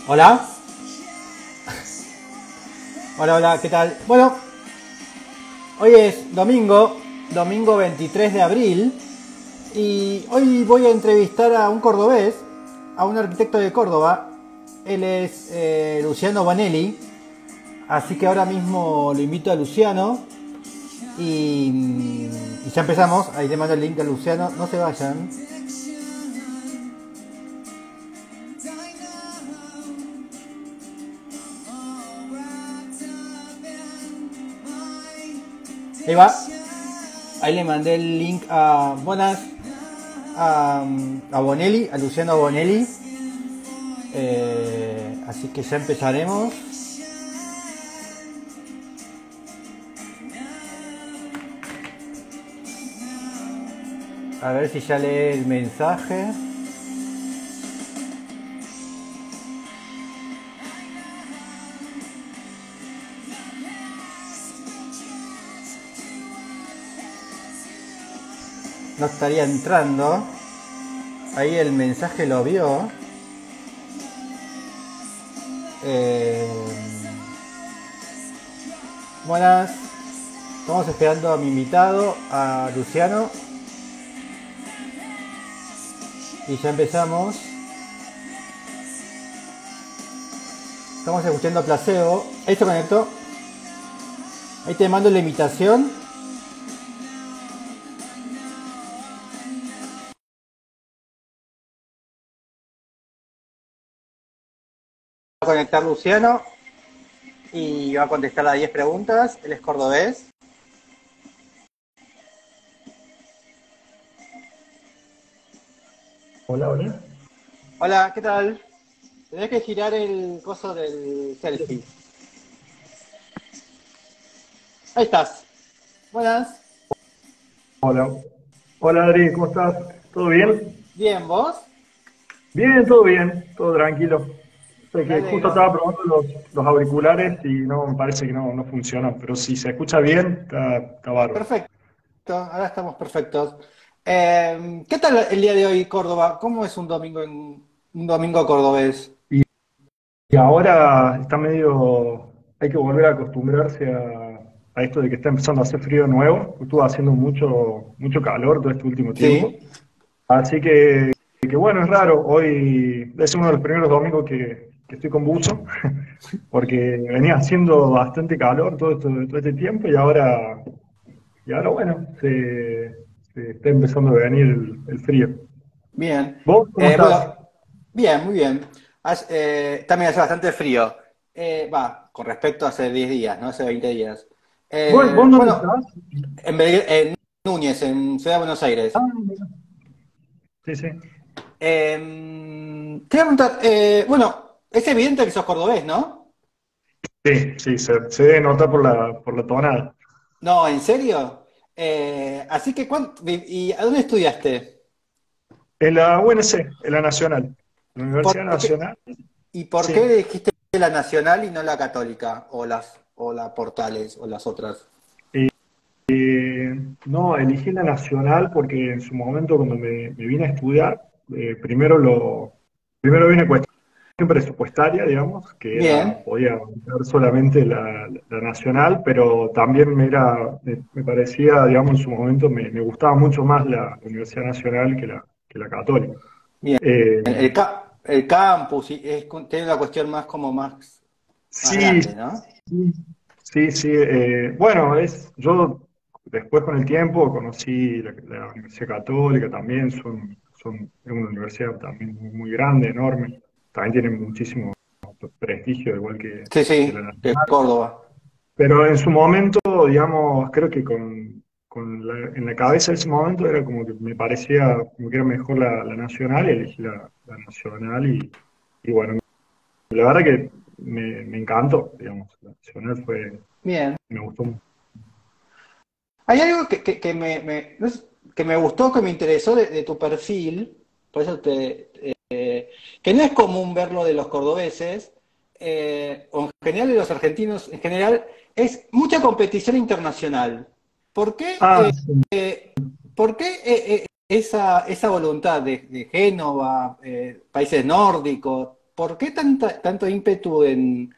Hola. Hola, hola, ¿qué tal? Bueno, hoy es domingo 23 de abril, y hoy voy a entrevistar a un cordobés, a un arquitecto de Córdoba. Él es Luciano Bonelli, así que ahora mismo lo invito a Luciano y ya empezamos. Ahí le mando el link a Luciano, no se vayan. Ahí va. Ahí le mandé el link a buenas a Bonelli, a Luciano Bonelli. Así que ya empezaremos. A ver si ya lee el mensaje. No estaría entrando. Ahí el mensaje lo vio. Buenas. Estamos esperando a mi invitado, a Luciano. Y ya empezamos. Estamos escuchando Placebo. Ahí se conectó. Ahí te mando la invitación. Va a conectar Luciano y va a contestar las 10 preguntas. Él es cordobés. Hola, hola. Hola, ¿qué tal? Tenés que girar el coso del selfie. Ahí estás. Buenas. Hola. Hola, Adri, ¿cómo estás? ¿Todo bien? Bien, ¿vos? Bien, todo tranquilo. Sé Me que justo alegro. estaba probando los auriculares y no, me parece que no funcionan, pero si se escucha bien, está bárbaro. Perfecto. Ahora estamos perfectos. ¿Qué tal el día de hoy, Córdoba? ¿Cómo es un domingo cordobés? Y ahora está medio, hay que volver a acostumbrarse a esto de que está empezando a hacer frío de nuevo. Estuvo haciendo mucho calor todo este último tiempo. Sí. Así que bueno, es raro. Hoy es uno de los primeros domingos que estoy con buzo, porque venía haciendo bastante calor todo este tiempo y ahora bueno, se está empezando a venir el frío. Bien. ¿Vos cómo estás? Bueno, bien, muy bien. También hace bastante frío. Con respecto a hace 10 días, ¿no? Hace 20 días. ¿Vos dónde Bueno, estás? en Núñez, en Ciudad de Buenos Aires. Ah, mira. Sí, sí. Te voy a preguntar, bueno, es evidente que sos cordobés, ¿no? Sí, se debe notar por la tonada. No, ¿en serio? Así que, ¿y a dónde estudiaste? En la UNC, en la Nacional, la ¿Por Universidad qué, Nacional, ¿Y por qué sí. elegiste la Nacional y no la Católica? O la Portales, o las otras. No, elegí la nacional porque en su momento cuando me vine a estudiar, primero vi una cuestión presupuestaria, digamos, que era, Bien, podía ver solamente la nacional, pero también me parecía, digamos, en su momento me gustaba mucho más la Universidad Nacional que la Católica. bien. Eh, El campus tiene una cuestión más sí, grande, ¿no? sí, sí. Bueno, yo después con el tiempo conocí la Universidad Católica también, es una universidad también muy grande, enorme, también tiene muchísimo prestigio, igual Sí, que la sí, de Nacional. Córdoba. Pero en su momento, digamos, creo que en la cabeza de ese momento era como que me parecía como que era mejor la Nacional y elegí la Nacional y bueno, la verdad que me encantó, digamos, la Nacional Bien. me gustó mucho. Hay algo no que me gustó, que me interesó de tu perfil, por eso que no es común verlo de los cordobeses, o en general de los argentinos, en general, es mucha competición internacional. ¿Por qué, Ah, sí. por qué esa voluntad de Génova, países nórdicos? ¿por qué tanto ímpetu en...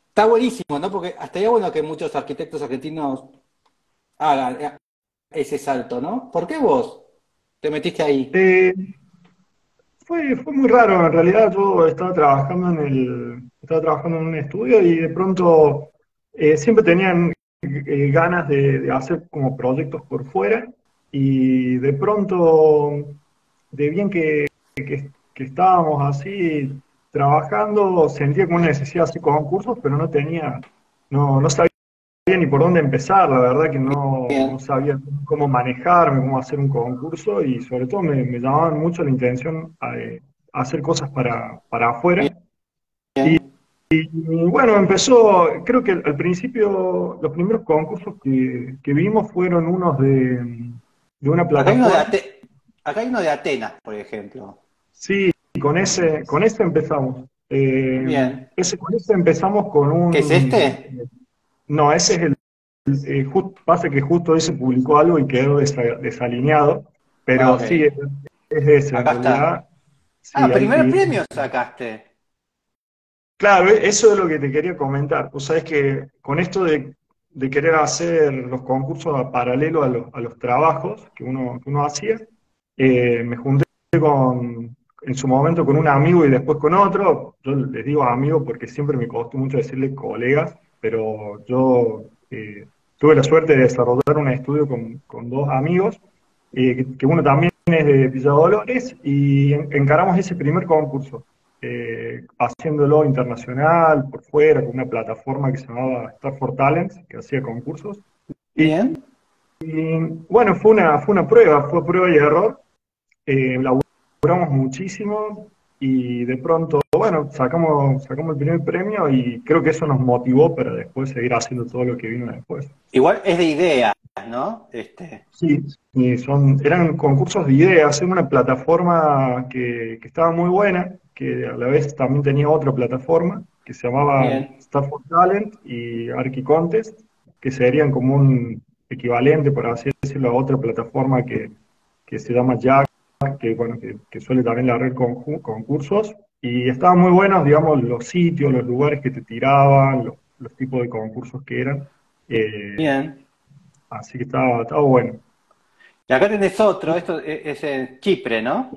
Está buenísimo, ¿no? Porque hasta ya bueno que muchos arquitectos argentinos hagan ese salto, ¿no? ¿Por qué vos te metiste ahí? Eh, fue muy raro, en realidad yo estaba trabajando en un estudio y de pronto siempre tenían ganas de hacer como proyectos por fuera y de pronto, de bien que estábamos así trabajando, sentía como una necesidad de hacer concursos, pero no sabía ni por dónde empezar, la verdad que no Bien, sabía cómo manejarme, cómo hacer un concurso y sobre todo me llamaban mucho la intención a hacer cosas para afuera. bien. Y bueno, creo que al principio los primeros concursos que vimos fueron unos de una Acá hay uno de plataforma. Acá hay uno de Atenas, por ejemplo. Sí, con ese empezamos. Bien. Con ese empezamos con ¿Qué es un... este? No, ese es pasa que justo ese publicó algo y quedó desalineado, Ah, pero ok. sí, es ese en Acá está. realidad. Ah, Sí, primer premio sacaste. claro, eso es lo que te quería comentar. O sea, es que con esto de querer hacer los concursos a paralelo a los trabajos que uno hacía, me junté en su momento con un amigo y después con otro. Yo les digo amigo porque siempre me costó mucho decirle colegas, pero yo tuve la suerte de desarrollar un estudio con dos amigos, que uno también es de Villa Dolores, y encaramos ese primer concurso, haciéndolo internacional, por fuera, con una plataforma que se llamaba Star for Talents, que hacía concursos. Y, Bien. y, bueno, fue una prueba, fue prueba y error. Laburamos muchísimo y de pronto, bueno, sacamos el primer premio y creo que eso nos motivó para después seguir haciendo todo lo que vino después. Igual es de ideas, ¿no? Sí, y eran concursos de ideas, era una plataforma que estaba muy buena, que a la vez también tenía otra plataforma que se llamaba Bien. Star for Talent y ArchiContest, que serían como un equivalente, por así decirlo, a otra plataforma que se llama Jack, que, bueno, que suele también largar concursos, y estaban muy buenos, digamos, los sitios, los lugares que te tiraban, los tipos de concursos que eran, eh, Bien. así que estaba bueno. Y acá tenés otro, esto es en Chipre, ¿no?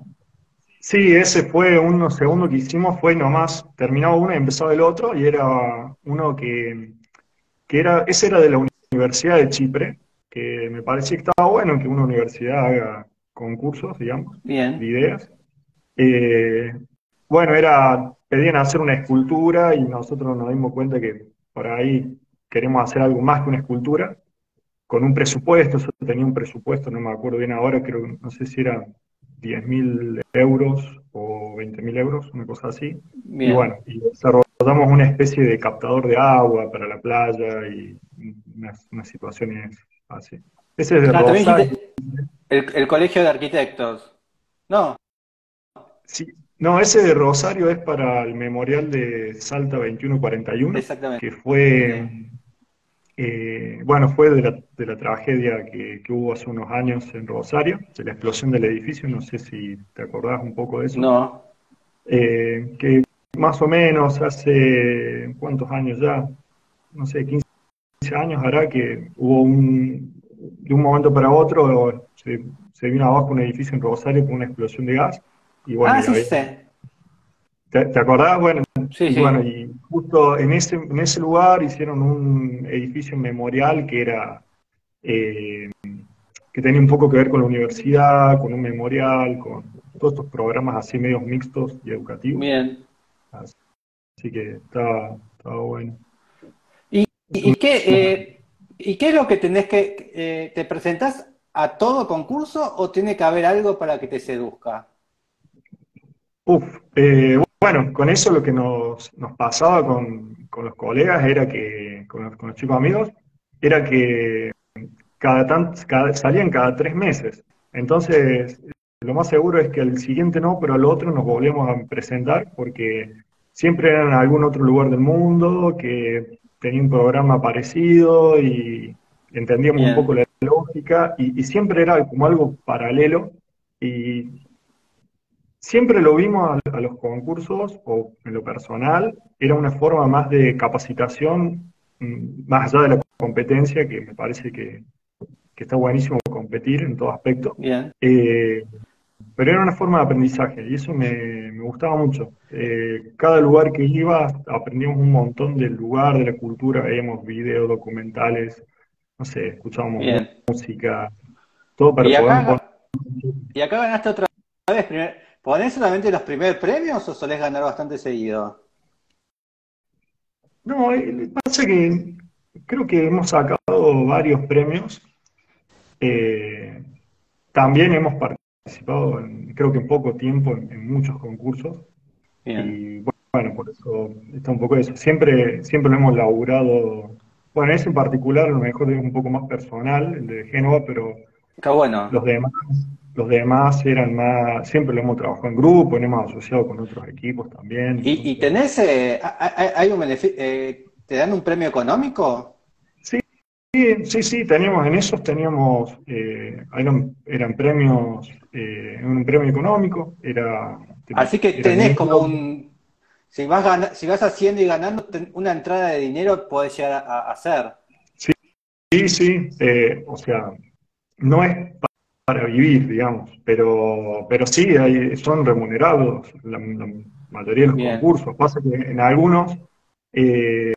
Sí, ese fue uno segundo que hicimos, fue nomás, terminaba uno y empezaba el otro, y era uno ese era de la Universidad de Chipre, que me parecía que estaba bueno que una universidad haga concursos, digamos, de Bien. ideas. Eh, bueno, pedían hacer una escultura y nosotros nos dimos cuenta que por ahí queremos hacer algo más que una escultura, con un presupuesto, eso tenía un presupuesto, no me acuerdo bien ahora, creo, no sé si era 10.000 euros o 20.000 euros, una cosa así. Y Bien. bueno, y desarrollamos una especie de captador de agua para la playa y unas situaciones así. Ese es de Ah, también Rosario. dijiste el Colegio de Arquitectos. No, Sí, no, ese de Rosario es para el memorial de Salta 2141, exactamente. que fue de la tragedia que hubo hace unos años en Rosario, de la explosión del edificio, no sé si te acordás un poco de eso. No. Que más o menos hace, ¿cuántos años ya? No sé, 15 años hará que de un momento para otro, se vino abajo un edificio en Rosario con una explosión de gas, y bueno, Ah, y sí, había, sí. ¿te acordás? Bueno, Sí, y bueno, sí. y justo en ese lugar hicieron un edificio memorial eh, que tenía un poco que ver con la universidad, con un memorial, con todos estos programas así medios mixtos y educativos. Bien. Así que estaba bueno. ¿Y, Es un- y qué es lo que tenés te presentás a todo concurso o tiene que haber algo para que te seduzca? bueno, con eso lo que nos pasaba con los colegas era que, con los chicos amigos, era que salían cada 3 meses. Entonces, lo más seguro es que al siguiente no, pero al otro nos volvíamos a presentar porque siempre eran en algún otro lugar del mundo que tenía un programa parecido y entendíamos un poco Bien. la lógica y siempre era como algo paralelo y siempre lo vimos a los concursos, o en lo personal, era una forma más de capacitación, más allá de la competencia, que me parece que está buenísimo competir en todo aspecto. Bien, Eh, pero era una forma de aprendizaje y eso me gustaba mucho. Cada lugar que iba aprendíamos un montón del lugar, de la cultura, veíamos videos, documentales, no sé, escuchábamos bien. música, todo para Y poder poner. acá, y acá ganaste otra vez. ¿Ponés solamente los primeros premios o solés ganar bastante seguido? No, pasa que creo que hemos sacado varios premios. Eh, También hemos participado, creo que en poco tiempo, en muchos concursos. Bien. Y bueno, por eso está un poco eso. Siempre lo hemos laburado. Bueno, ese en particular a lo mejor es un poco más personal, el de Génova, pero Qué bueno. los demás, los demás eran más, siempre lo hemos trabajado en grupo, nos hemos asociado con otros equipos también. ¿Y Entonces, tenés, hay un beneficio, te dan un premio económico? sí, sí, sí, teníamos en esos, teníamos, eran premios, un premio económico, Así que era tenés como dinero. un, si vas haciendo y ganando, una entrada de dinero podés llegar a hacer. Sí, sí, sí, o sea, no es para vivir, digamos, pero sí, son remunerados la mayoría de los Bien. concursos. Pasa que en algunos, eh,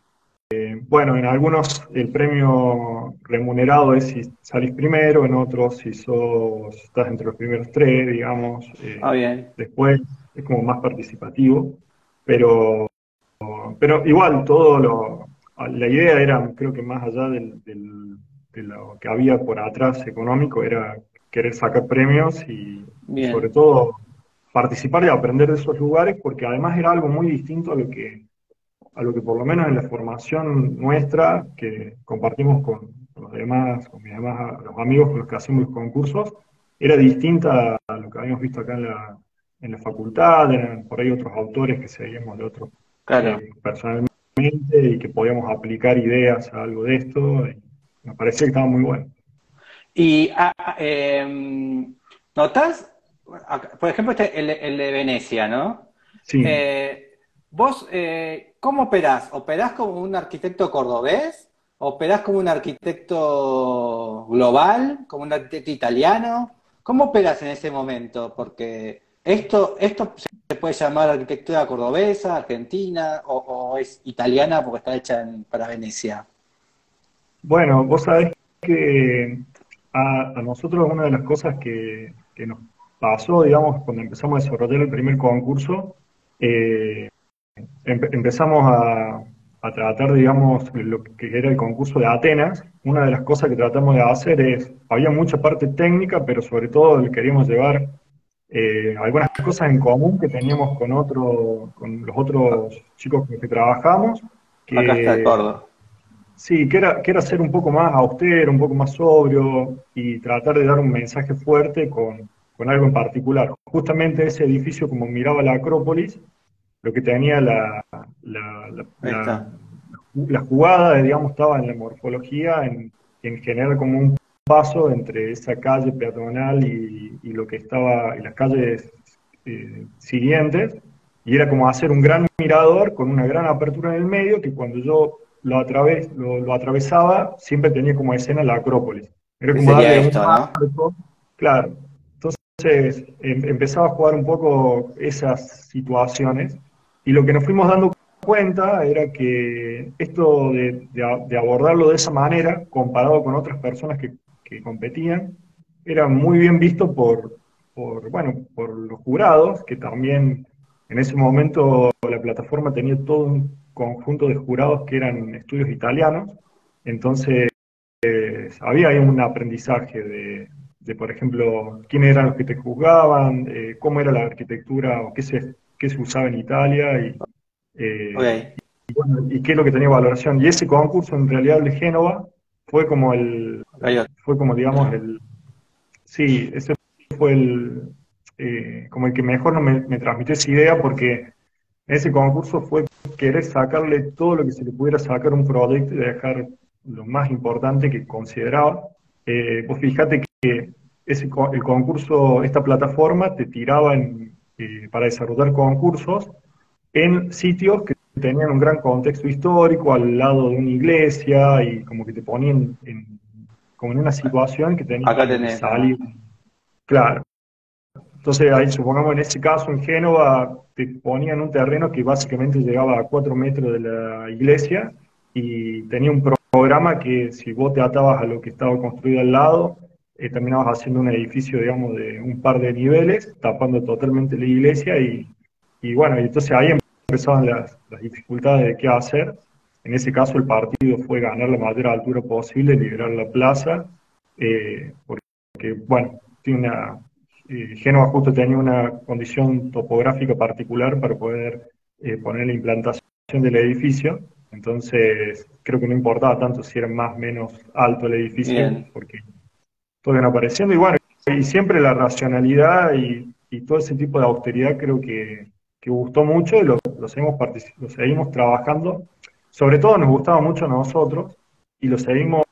bueno, en algunos el premio remunerado es si salís primero, en otros si estás entre los primeros tres, digamos, Ah, bien. después es como más participativo, pero, pero igual la idea era, creo que más allá de lo que había por atrás económico, era querer sacar premios y sobre Bien. todo participar y aprender de esos lugares, porque además era algo muy distinto a lo que por lo menos en la formación nuestra, que compartimos con los demás, con mis demás, los amigos con los que hacemos los concursos, era distinta a lo que habíamos visto acá en la facultad, eran por ahí otros autores que seguíamos de otros Claro. personalmente y que podíamos aplicar ideas a algo de esto, y me parecía que estaba muy bueno. Y notás, por ejemplo, el de Venecia, ¿no? Sí. Vos, ¿cómo operás? ¿Operás como un arquitecto cordobés? ¿Operás como un arquitecto global? ¿Como un arquitecto italiano? ¿Cómo operás en ese momento? Porque esto se puede llamar arquitectura cordobesa, argentina, o es italiana porque está hecha para Venecia. Bueno, vos sabés que a nosotros una de las cosas que nos pasó, digamos, cuando empezamos a desarrollar el primer concurso, eh, empezamos a tratar, digamos, lo que era el concurso de Atenas. Una de las cosas que tratamos de hacer había mucha parte técnica, pero sobre todo le queríamos llevar algunas cosas en común que teníamos con los otros chicos con los que trabajamos, Acá está el que Córdoba. sí, que era ser un poco más austero, un poco más sobrio y tratar de dar un mensaje fuerte con algo en particular. Justamente ese edificio, como miraba la Acrópolis, lo que tenía la, la- Ahí la- está. la jugada, digamos, estaba en la morfología, en generar como un paso entre esa calle peatonal y lo que estaba, y las calles siguientes, y era como hacer un gran mirador con una gran apertura en el medio, que cuando yo lo atravesaba, siempre tenía como escena la Acrópolis. Era Que como sería darle un esto, ¿no? marco, claro. Entonces empezaba a jugar un poco esas situaciones y lo que nos fuimos dando cuenta era que esto de abordarlo de esa manera, comparado con otras personas que competían, era muy bien visto bueno, por los jurados, que también en ese momento la plataforma tenía todo un conjunto de jurados que eran estudios italianos, entonces había ahí un aprendizaje por ejemplo, quiénes eran los que te juzgaban, cómo era la arquitectura o qué se usaba en Italia eh, Ok. bueno, y qué es lo que tenía valoración. Y ese concurso, en realidad, el de Génova, Acá hay fue como, digamos, otro. sí, ese fue como el que mejor me transmitió esa idea, porque ese concurso fue querer sacarle todo lo que se le pudiera sacar a un proyecto y dejar lo más importante que consideraba. Vos fijate que el concurso, esta plataforma, te tiraba para desarrollar concursos en sitios que tenían un gran contexto histórico, al lado de una iglesia, y como que te ponían como en una situación que tenías Acá como que tenés, salir. Claro. Entonces, ahí supongamos en ese caso en Génova, te ponían un terreno que básicamente llegaba a 4 metros de la iglesia y tenía un programa que si vos te atabas a lo que estaba construido al lado, terminabas haciendo un edificio, digamos, de un par de niveles, tapando totalmente la iglesia y bueno, y entonces ahí empezaban las dificultades de qué hacer. En ese caso el partido fue ganar la mayor altura posible, liberar la plaza, porque, bueno, tiene Génova justo tenía una condición topográfica particular para poder poner la implantación del edificio, entonces creo que no importaba tanto si era más o menos alto el edificio, bien, porque todo iban apareciendo, y bueno, y siempre la racionalidad y todo ese tipo de austeridad creo que gustó mucho y lo seguimos trabajando, sobre todo nos gustaba mucho a nosotros y lo seguimos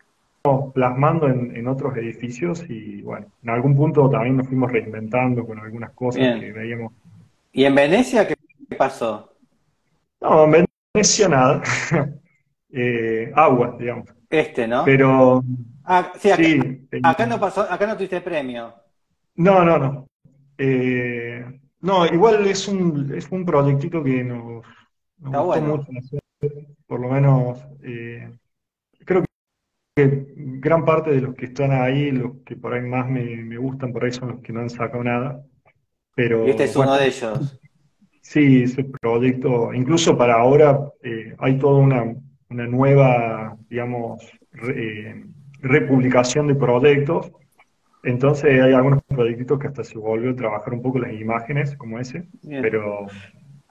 plasmando en otros edificios y bueno, en algún punto también nos fuimos reinventando con algunas cosas que bien. veíamos. ¿Y en Venecia qué pasó? No, en Venecia nada, aguas, digamos, ¿No? pero Ah, sí, sí, acá no pasó, acá no tuviste premio. no, no, no. No, igual es un proyectito que nos Está gustó bueno. mucho hacer, por lo menos creo que gran parte de los que están ahí, los que por ahí más me gustan, por ahí son los que no han sacado nada. Y este Pero es uno bueno, de ellos. sí, ese proyecto, incluso para ahora hay toda una nueva, digamos, republicación de proyectos. Entonces hay algunos proyectitos que hasta se volvió a trabajar un poco las imágenes, como ese. Bien. Pero,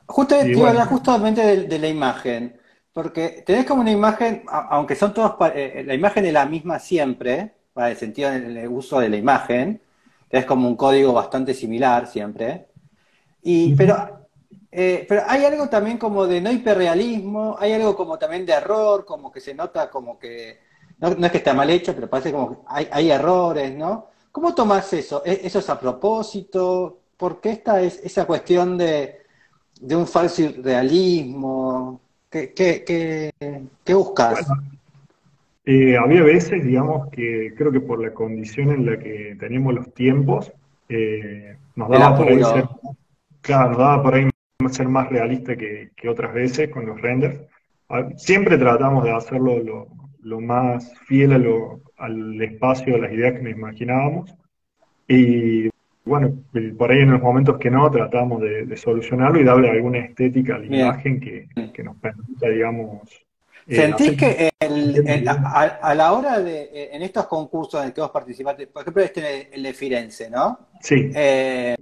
Justo te y iba a bueno, hablar justamente de la imagen, porque tenés como una imagen, aunque son todos, la imagen es la misma siempre, para el sentido en el uso de la imagen, es como un código bastante similar siempre, y, ujú. pero hay algo también como de no hiperrealismo, hay algo como también de error, como que se nota como que, no es que está mal hecho, pero parece como que hay errores, ¿no? ¿Cómo tomás eso? ¿Eso es a propósito? ¿Por qué esa cuestión de un falso realismo? ¿Qué buscas? Bueno, había veces, digamos, que creo que por la condición en la que teníamos los tiempos, nos El daba por ahí apuro. ser, claro, nos daba por ahí ser más realista que otras veces con los renders. Siempre tratamos de hacerlo lo más fiel al espacio, a las ideas que nos imaginábamos. Y bueno, por ahí en los momentos que no, tratamos de solucionarlo y darle alguna estética a la Bien. imagen que nos permita, digamos, ¿Sentís hacer que bien. a la hora de, en estos concursos en el que vos participaste, por ejemplo, el de Firenze, ¿no? Sí. Eh,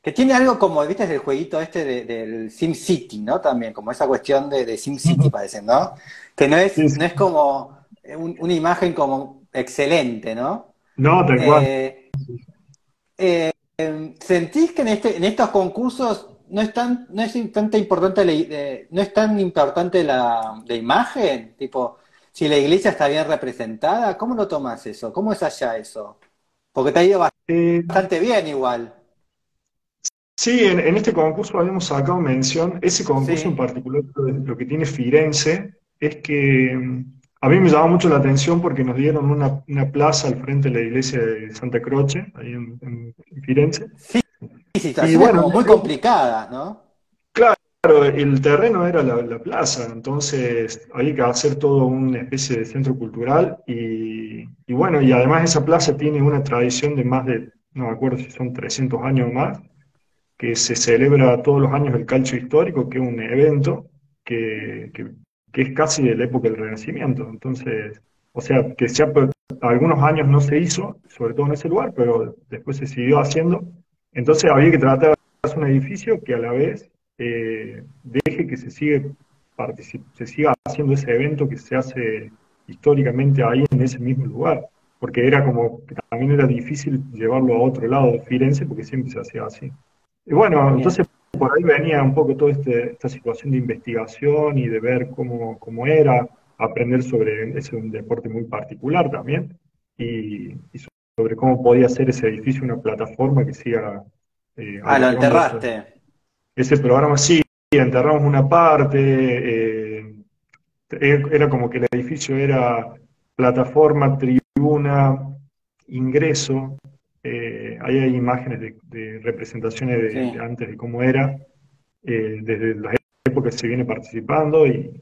que tiene algo como, viste, es el jueguito este del SimCity, ¿no? También, como esa cuestión de SimCity, parece, ¿no? Que Sí, no es sí. como una imagen como excelente, ¿no? No, tal cual. Eh, ¿Sentís que en estos concursos no es tanta importante no es tan importante la imagen? Tipo, si la iglesia está bien representada, ¿cómo lo tomas eso? ¿Cómo es allá eso? Porque te ha ido Eh, bastante bien igual. sí, en este concurso habíamos sacado mención, ese concurso en Sí, particular, lo que tiene Firenze, es que a mí me llamó mucho la atención porque nos dieron una plaza al frente de la iglesia de Santa Croce, ahí en Firenze. sí, Y situaciones bueno, como muy complicadas, ¿no? claro, el terreno era la plaza, entonces había que hacer todo una especie de centro cultural y bueno, y además esa plaza tiene una tradición de más de, no me acuerdo si son 300 años o más, que se celebra todos los años el Calcio Histórico, que es un evento que es casi de la época del Renacimiento. Entonces, o sea, algunos años no se hizo, sobre todo en ese lugar, pero después se siguió haciendo. Entonces había que tratar de hacer un edificio que a la vez deje que se siga haciendo ese evento que se hace históricamente ahí en ese mismo lugar, porque era como que también era difícil llevarlo a otro lado de Firenze porque siempre se hacía así. Y bueno, Bien, entonces por ahí venía un poco toda esta situación de investigación y de ver cómo era, aprender sobre ese un deporte muy particular también, y sobre cómo podía ser ese edificio una plataforma que siga Ah, lo albergando enterraste. ese programa. Sí, enterramos una parte, era como que el edificio era plataforma, tribuna, ingreso. Ahí hay imágenes de representaciones de Sí. antes de cómo era, desde las épocas que se viene participando y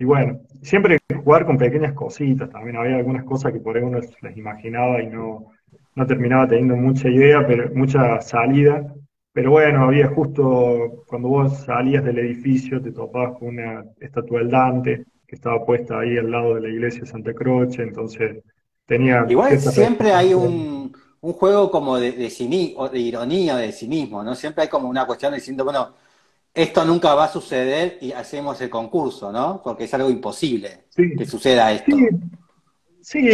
bueno, siempre hay que jugar con pequeñas cositas. También había algunas cosas que por ahí uno las imaginaba y no terminaba teniendo mucha idea, pero mucha salida. Pero bueno, había justo cuando vos salías del edificio, te topabas con una estatua del Dante que estaba puesta ahí al lado de la iglesia de Santa Croce, entonces tenía Igual ciertas siempre hay referencias. un juego como o de ironía o de cinismo, ¿no? Siempre hay como una cuestión diciendo, bueno, esto nunca va a suceder y hacemos el concurso, ¿no? Porque es algo imposible que Sí, suceda sí, esto. sí,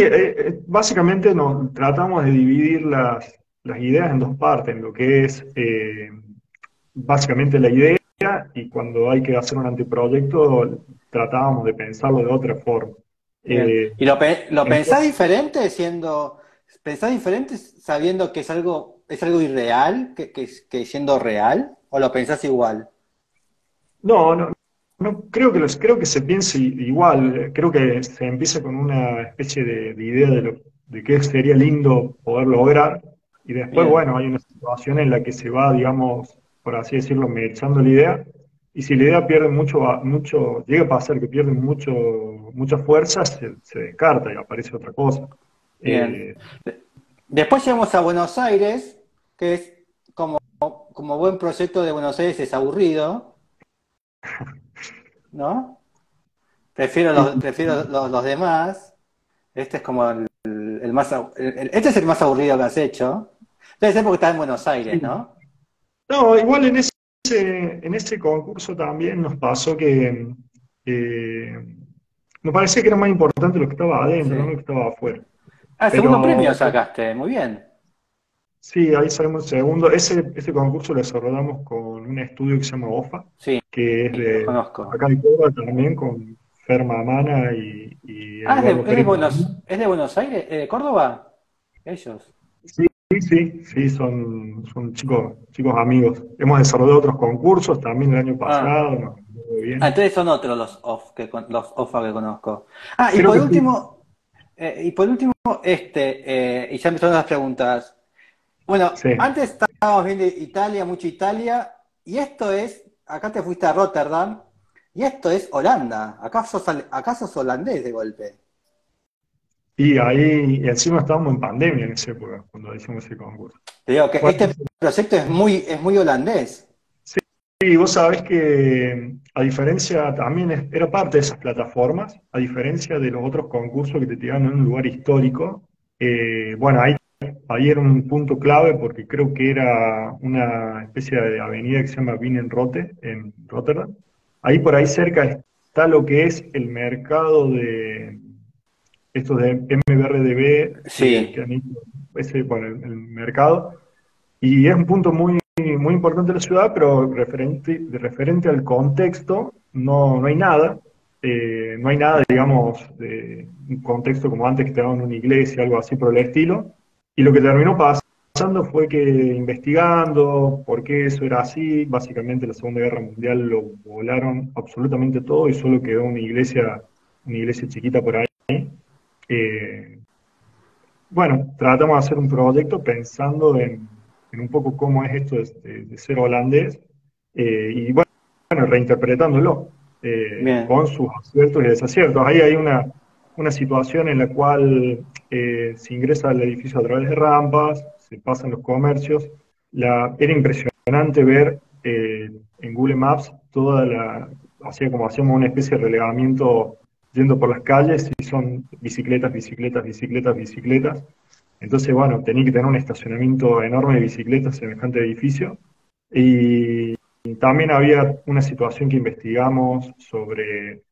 básicamente nos tratamos de dividir las ideas en dos partes, en lo que es básicamente la idea y cuando hay que hacer un anteproyecto tratábamos de pensarlo de otra forma. Bien. Eh, ¿Y lo pensás entonces, diferente pensás diferente sabiendo que es algo irreal, que siendo real? ¿O lo pensás igual? no, no, no creo que se piense igual, creo que se empieza con una especie de idea de qué sería lindo poder lograr, y después, Bien, bueno, hay una situación en la que se va, digamos, por así decirlo, echando la idea, y si la idea pierde mucho, llega a pasar que pierde mucha fuerza, se descarta y aparece otra cosa. bien. Eh, Después llegamos a Buenos Aires, que es como buen proyecto de Buenos Aires es aburrido, ¿no? Prefiero los demás. Este es como el más, este es el más aburrido que has hecho. Debe ser porque estás en Buenos Aires, sí. ¿no? No, igual en ese concurso también nos pasó que eh, me parecía que era más importante lo que estaba adentro, no lo Sí. que estaba afuera. Ah, segundo premio Pero sacaste, muy bien. sí, ahí salimos segundo. Ese concurso lo desarrollamos con un estudio que se llama OFA, Sí, que es los de conozco. acá de Córdoba también, con Ferma Amana y Ah, Eduardo Pérez Molina. Es de Buenos Aires, de Córdoba. Ellos. Sí, sí, sí, son chicos amigos. Hemos desarrollado otros concursos también el año Ah, pasado, nos fue muy bien. entonces son otros los OFA que conozco. Ah, Creo que sí. y por último, y ya empezaron las preguntas. Bueno, Sí. antes estábamos viendo Italia, mucho Italia, y acá te fuiste a Rotterdam, y esto es Holanda. Acá sos holandés de golpe. Y ahí, y encima estábamos en pandemia en esa época, cuando hicimos ese concurso. Te digo que Bueno, este proyecto es muy holandés. sí, vos sabés que a diferencia, también era parte de esas plataformas, a diferencia de los otros concursos que te tiraban en un lugar histórico, bueno, ahí era un punto clave porque creo que era una especie de avenida que se llama Binnenrote, en Rotterdam. Ahí por ahí cerca está lo que es el mercado de estos de MBRDB que Sí, han hecho bueno, el mercado. Y es un punto muy importante de la ciudad, pero referente al contexto, no hay nada. No hay nada, digamos, de un contexto como antes que te daban una iglesia, algo así por el estilo. Y lo que terminó pasando fue que investigando por qué eso era así, básicamente la Segunda Guerra Mundial lo volaron absolutamente todo y solo quedó una iglesia chiquita por ahí. Eh, bueno, tratamos de hacer un proyecto pensando en un poco cómo es esto de ser holandés y bueno, reinterpretándolo bien. con sus aciertos y desaciertos. Ahí hay una situación en la cual se ingresa al edificio a través de rampas, se pasan los comercios. Era impresionante ver en Google Maps hacía como hacíamos una especie de relevamiento yendo por las calles y son bicicletas, bicicletas, bicicletas, bicicletas. Entonces, bueno, tenía que tener un estacionamiento enorme de bicicletas en semejante edificio. Y también había una situación que investigamos sobre,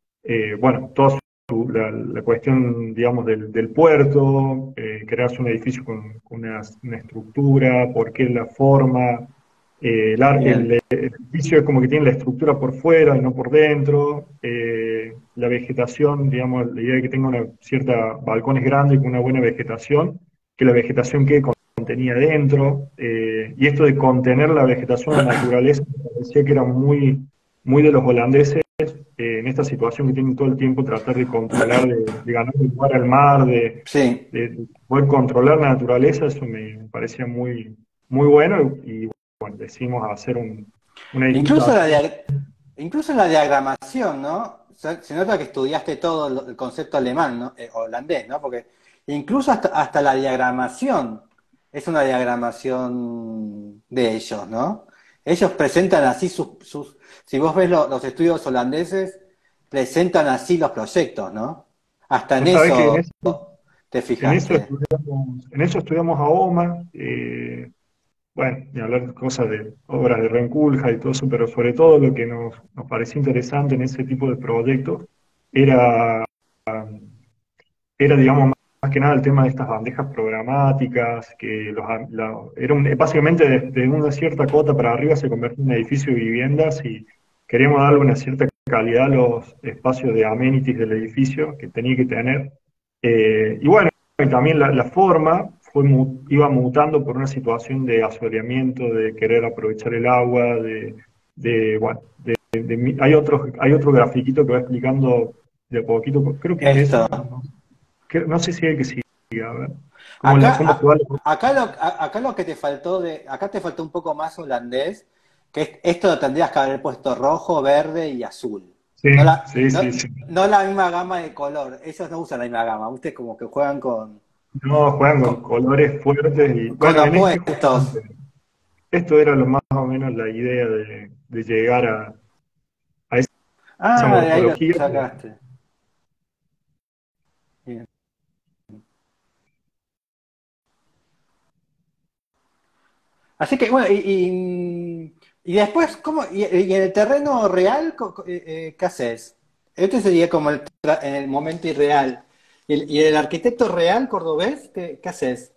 bueno, toda la cuestión, digamos, del puerto, crearse un edificio con una estructura, por qué la forma. El Bien. edificio es como que tiene la estructura por fuera y no por dentro. La vegetación, digamos, la idea de que tenga una cierta balcones grandes con una buena vegetación, que la vegetación quede contenía dentro, y esto de contener la vegetación en la naturaleza me parecía que era muy, muy de los holandeses, en esta situación que tienen todo el tiempo tratar de controlar, de ganar el lugar al mar, Sí. de poder controlar la naturaleza. Eso me parecía muy, muy bueno, y bueno, decidimos hacer una distinta. Incluso incluso en la diagramación, ¿no? Se nota que estudiaste todo el concepto alemán, ¿no? Holandés, ¿no? Porque incluso hasta la diagramación es una diagramación de ellos, ¿no? Ellos presentan así si vos ves los estudios holandeses, presentan así los proyectos, ¿no? Hasta en Vos sabés que eso te fijaste. en eso estudiamos a OMA, bueno, ni hablar de cosas de obras de Renkulja y todo eso, pero sobre todo lo que nos parecía interesante en ese tipo de proyectos era, digamos, más que nada el tema de estas bandejas programáticas, que básicamente desde una cierta cota para arriba se convertía en un edificio de viviendas, y queríamos darle una cierta calidad a los espacios de amenities del edificio que tenía que tener. Y bueno, y también la forma iba mutando por una situación de asoleamiento, de querer aprovechar el agua, bueno, hay otro grafiquito que va explicando de a poquito, creo que es ese, Esto. no sé si hay que seguir, a ver, Acá, cómo se va acá lo que te faltó acá te faltó un poco más holandés, que esto lo tendrías que haber puesto rojo, verde y azul. sí, No la, sí, no, sí, sí. no la misma gama de color. Ellos no usan la misma gama. Ustedes como que juegan No, juegan con con, colores fuertes y, con bueno, en este opuestos. justamente, esto era lo más o menos la idea de llegar a esa Ah, de ahí lo morfología. sacaste. Bien. Así que bueno, y después, ¿cómo? Y en el terreno real, ¿qué haces? Este sería como en el momento irreal. Y el arquitecto real cordobés, ¿qué haces?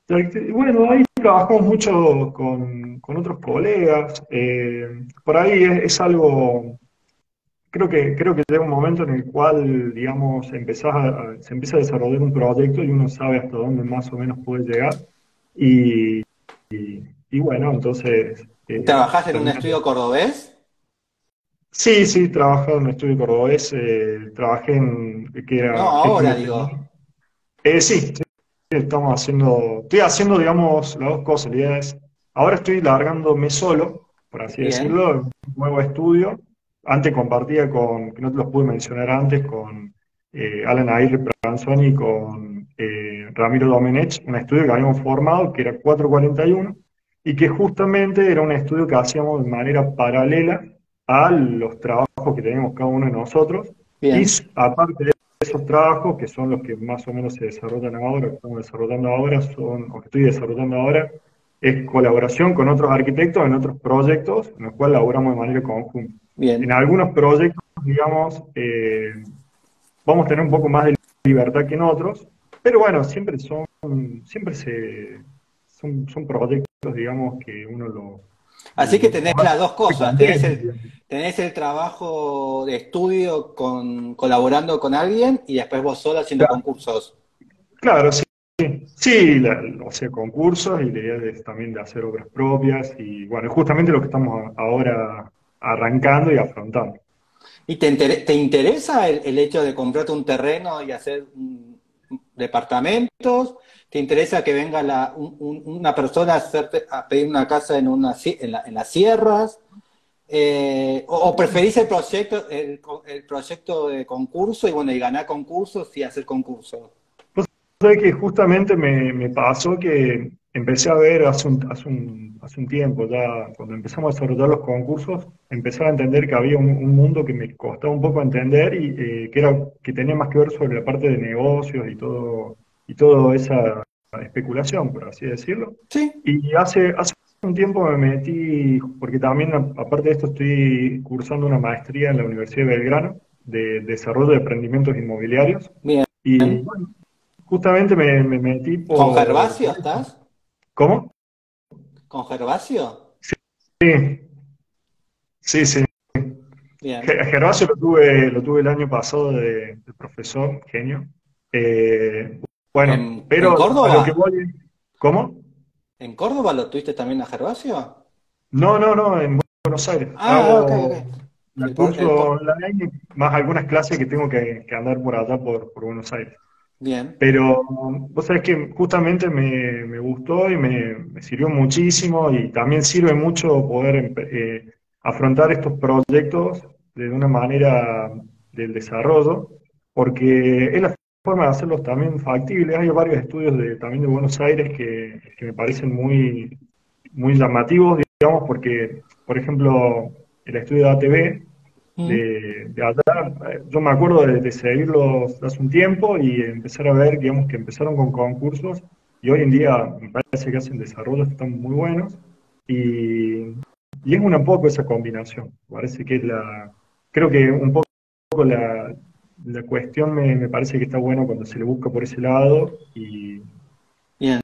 Bueno, ahí trabajamos mucho con otros colegas. Por ahí es algo, creo que llega un momento en el cual, digamos, se empieza a desarrollar un proyecto y uno sabe hasta dónde más o menos puede llegar. Y, y bueno, entonces ¿Trabajás en un termina. estudio cordobés? Sí, sí, trabajado en un estudio cordobés, trabajé que No, era gente ahora independiente. digo. Sí, sí, estoy haciendo, digamos, las dos cosas. La idea es, ahora estoy largándome solo, por así Bien, decirlo, un nuevo estudio. Antes compartía que no te los pude mencionar antes, con Alan Aguirre Pranzoni y con Ramiro Domenech, un estudio que habíamos formado, que era 441, y que justamente era un estudio que hacíamos de manera paralela a los trabajos que teníamos cada uno de nosotros. Y bien. aparte de esos trabajos, que son los que más o menos se desarrollan ahora, que estamos desarrollando ahora, o que estoy desarrollando ahora, es colaboración con otros arquitectos en otros proyectos en los cuales laboramos de manera conjunta. En Bien. algunos proyectos, digamos, vamos a tener un poco más de libertad que en otros, pero bueno, son proyectos, digamos, que uno Así que lo tenés toma las dos muy cosas. contento. Tenés el trabajo de estudio colaborando con alguien y después vos solo haciendo concursos. Claro, sí. Sí, o sea, concursos, y la idea es también de hacer obras propias, y bueno, es justamente lo que estamos ahora arrancando y afrontando. ¿Y te interesa el hecho de comprarte un terreno y hacer departamentos? ¿Te interesa que venga una persona a pedir una casa en las sierras? ¿O preferís el proyecto de concurso y bueno, y ganar concursos y hacer concursos? Sabes que justamente me pasó que empecé a ver hace un tiempo, ya cuando empezamos a desarrollar los concursos, empecé a entender que había un mundo que me costaba un poco entender, y que tenía más que ver sobre la parte de negocios y toda esa especulación, por así decirlo. Sí, Y hace un tiempo me metí, porque también aparte de esto estoy cursando una maestría en la Universidad de Belgrano de desarrollo de emprendimientos inmobiliarios. bien. Y bueno, justamente me metí ¿Con Gervasio por eso. estás? ¿Cómo? ¿Con Gervasio? Sí, sí, sí. Bien. Gervasio lo tuve el año pasado de profesor, genio. Bueno, En pero a lo que Córdoba? voy, ¿cómo? ¿En Córdoba lo tuviste también a Gervasio? No, no, no, en Buenos Aires. Ah, ok, ok. Hago el El por, curso el por- online más algunas clases que tengo que andar por allá por Buenos Aires. Bien. Pero vos sabés que justamente me gustó y me sirvió muchísimo y también sirve mucho poder afrontar estos proyectos de una manera del desarrollo, porque es la forma de hacerlos también factibles. Hay varios estudios también de Buenos Aires que me parecen muy llamativos, digamos, porque, por ejemplo, el estudio de ATV Mm. de allá, yo me acuerdo de seguirlos hace un tiempo y empezar a ver, digamos, que empezaron con concursos y hoy en día me parece que hacen desarrollos que están muy buenos y es un poco esa combinación. Parece que creo que un poco la cuestión me parece que está bueno cuando se le busca por ese lado Bien.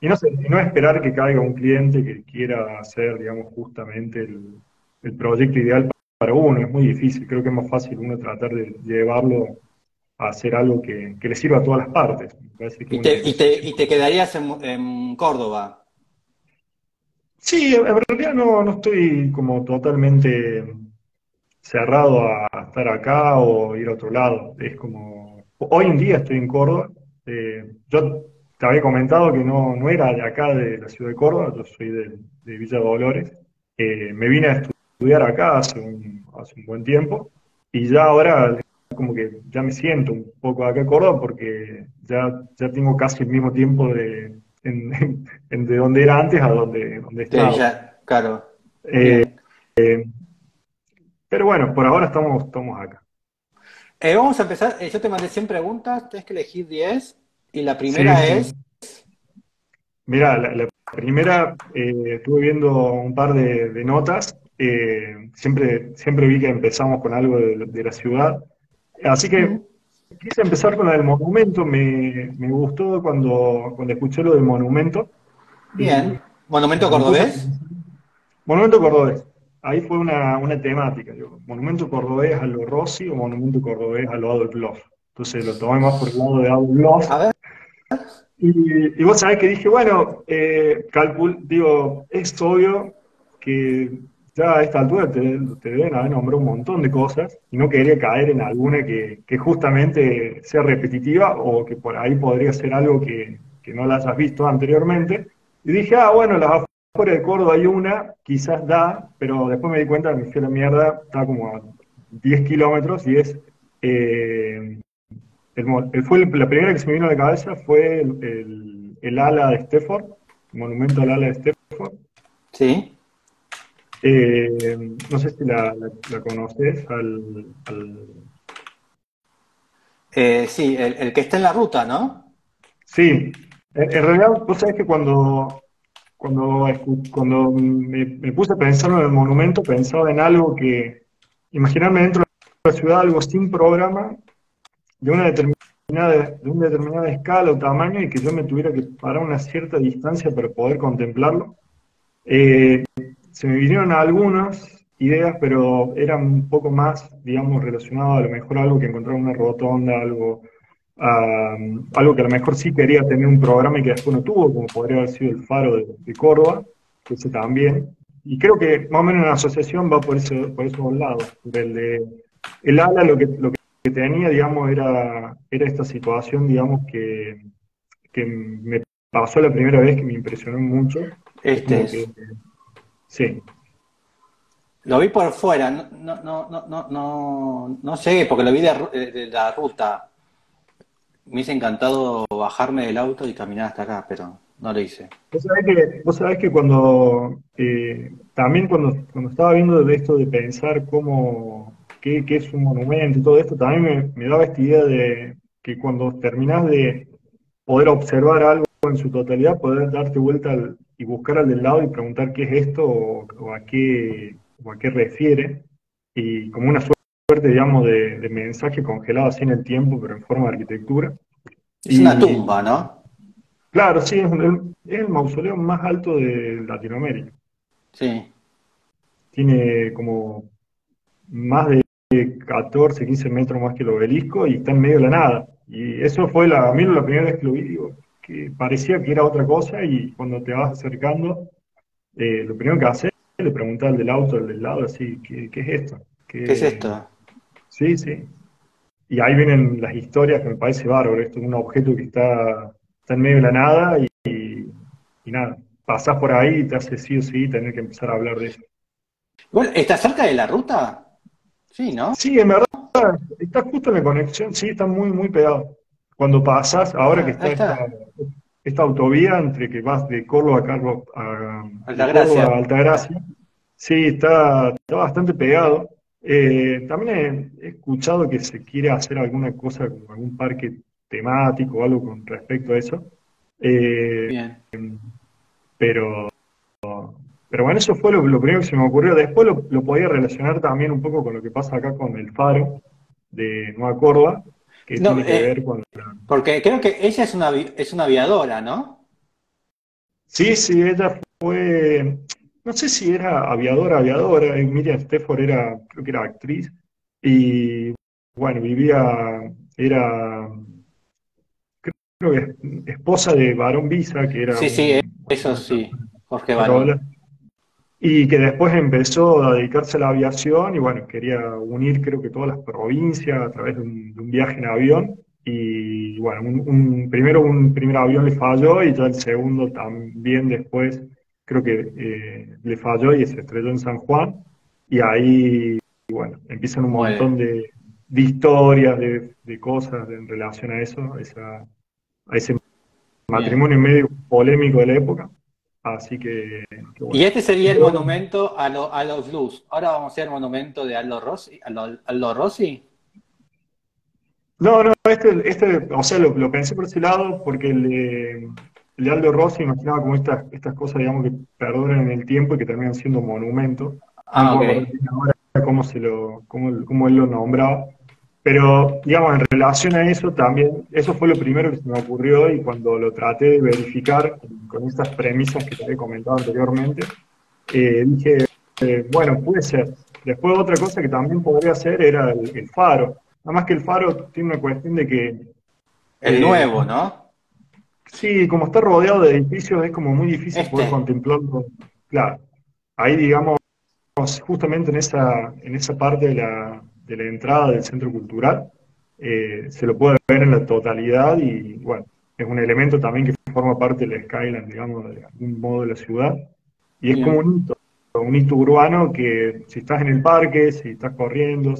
y no sé, y no esperar que caiga un cliente que quiera hacer, digamos, justamente el proyecto ideal para uno. Es muy difícil. Creo que es más fácil uno tratar de llevarlo a hacer algo que le sirva a todas las partes. Me parece que ¿Y una disposición. te quedarías en Córdoba? Sí, en realidad no estoy como totalmente cerrado a estar acá o ir a otro lado. Es como, hoy en día estoy en Córdoba. Yo te había comentado que no era de acá, de la ciudad de Córdoba, yo soy de Villa Dolores. Me vine a estudiar acá hace un buen tiempo y ya ahora como que ya me siento un poco acá en Córdoba porque ya tengo casi el mismo tiempo de donde era antes a donde he Sí, estado. ya, claro. Eh, Bien. pero bueno, por ahora estamos acá. Vamos a empezar. Yo te mandé 100 preguntas, tienes que elegir 10. Y la Sí, primera es, sí. Mira, la primera, estuve viendo un par de notas. Siempre vi que empezamos con algo de la ciudad. Así mm, que quise empezar con la del monumento. Me gustó cuando escuché lo del monumento y bien, monumento me puse a cordobés. pensar. Monumento cordobés. Ahí fue una temática. Digo, monumento cordobés a lo Rossi o monumento cordobés a lo Adolf Loss. Entonces lo tomé más por el lado de Adolf Loss. A ver. Y vos sabés que dije, bueno, digo, es obvio que ya a esta altura te deben haber nombrado un montón de cosas y no quería caer en alguna que justamente sea repetitiva o que por ahí podría ser algo que no la hayas visto anteriormente. Y dije, bueno, las afueras de Córdoba hay una, quizás da, pero después me di cuenta que me fui a la mierda, está como a 10 kilómetros y es eh, la primera que se me vino a la cabeza fue el ala de Stefford, el monumento al ala de Stefford. Sí. No sé si la conoces, Sí, el que está en la ruta, ¿no? Sí, en realidad vos sabés que cuando me puse a pensar en el monumento, pensaba en algo imaginarme dentro de la ciudad, algo sin programa, de una determinada escala o tamaño y que yo me tuviera que parar a una cierta distancia para poder contemplarlo. Eh, Se me vinieron algunas ideas, pero eran un poco más, digamos, relacionadas a lo mejor a algo que encontrar en una rotonda, algo que a lo mejor sí quería tener un programa y que después no tuvo, como podría haber sido el Faro de Córdoba, que ese también. Y creo que más o menos la asociación va por esos dos lados. El ala lo que tenía, digamos, era esta situación, digamos, que me pasó la primera vez que me impresionó mucho. Es Este como que es. sí. Lo vi por fuera, no sé, porque lo vi de la ruta. Me hubiese encantado bajarme del auto y caminar hasta acá, pero no lo hice. Vos sabés que también cuando estaba viendo de esto de pensar qué es un monumento y todo esto, también me daba esta idea de que cuando terminás de poder observar algo en su totalidad, poder darte vuelta y buscar al del lado y preguntar qué es esto o a qué refiere, y como una suerte, digamos, de mensaje congelado así en el tiempo, pero en forma de arquitectura. Es una Y tumba, ¿no? claro, sí, es el mausoleo más alto de Latinoamérica. Sí. Tiene como más de 14, 15 metros más que el obelisco y está en medio de la nada. Y eso fue a mí la primera vez que lo vi, digo, que parecía que era otra cosa y cuando te vas acercando, lo primero que haces es le preguntar al del auto, al del lado, así, ¿qué es esto? ¿Qué es ¿Qué? esto? Sí, sí. Y ahí vienen las historias que me parece bárbaro. Esto es un objeto que está en medio de la nada y nada, pasás por ahí y te hace sí o sí tener que empezar a hablar de eso. Bueno, ¿está cerca de la ruta? Sí, ¿no? Sí, en verdad, está justo en la conexión, sí, está muy, muy pegado. Cuando pasás, ahora que Ah, ahí está está. esta autovía entre que vas de Córdoba a de Córdoba a Altagracia. Altagracia, sí, está bastante pegado. También he escuchado que se quiere hacer alguna cosa, como algún parque temático o algo con respecto a eso. Eh, Bien. pero, pero bueno, eso fue lo primero que se me ocurrió. Después lo podía relacionar también un poco con lo que pasa acá con el Faro de Nueva Córdoba, que No, tiene que ver con... porque creo que ella es una aviadora, ¿no? Sí, sí, ella fue, no sé si era aviadora, Miriam Stefford era, creo que era actriz, y bueno, era, creo que esposa de Barón Visa, que era Sí, sí, eso una sí, Jorge persona, Barón. y que después empezó a dedicarse a la aviación y bueno, quería unir creo que todas las provincias a través de un viaje en avión. Y bueno, primero un primer avión le falló y ya el segundo también después creo que le falló y se estrelló en San Juan. Y ahí, bueno, empiezan un montón Muere. de historias, de cosas en relación a eso, a ese Bien. matrimonio medio polémico de la época. Así que Y bueno. este sería el monumento a los Blues. Ahora vamos a hacer el monumento de Aldo Rossi. Aldo Rossi. No, no, o sea, lo pensé por ese lado porque el de Aldo Rossi imaginaba como estas cosas, digamos, que perduran en el tiempo y que terminan siendo monumentos. No me Ah, puedo acordar ok. bien ahora cómo él lo nombraba. Pero, digamos, en relación a eso también, eso fue lo primero que se me ocurrió y cuando lo traté de verificar con estas premisas que te había comentado anteriormente, dije, bueno, puede ser. Después otra cosa que también podría ser era el faro. Nada más que el faro tiene una cuestión de que, El eh, nuevo, ¿no? sí, como está rodeado de edificios, es como muy difícil poder Este. contemplarlo. Claro, ahí digamos, justamente en esa parte de la entrada del centro cultural, se lo puede ver en la totalidad y bueno, es un elemento también que forma parte del skyline, digamos, de algún modo de la ciudad. Y es como Bien. un hito urbano que si estás en el parque, si estás corriendo,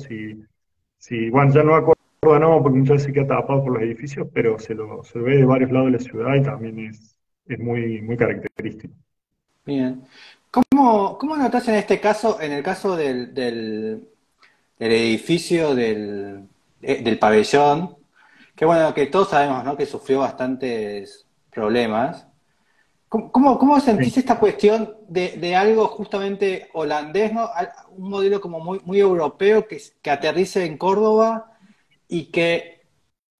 bueno, ya no acuerdo, no, porque muchas veces se queda tapado por los edificios, pero se lo ve de varios lados de la ciudad y también es muy, muy característico. Bien. ¿Cómo notas en este caso, en el caso del edificio del pabellón, que bueno, que todos sabemos, ¿no? Que sufrió bastantes problemas. ¿Cómo Sí. sentís esta cuestión de algo justamente holandés, ¿no? Un modelo como muy europeo que aterrice en Córdoba y que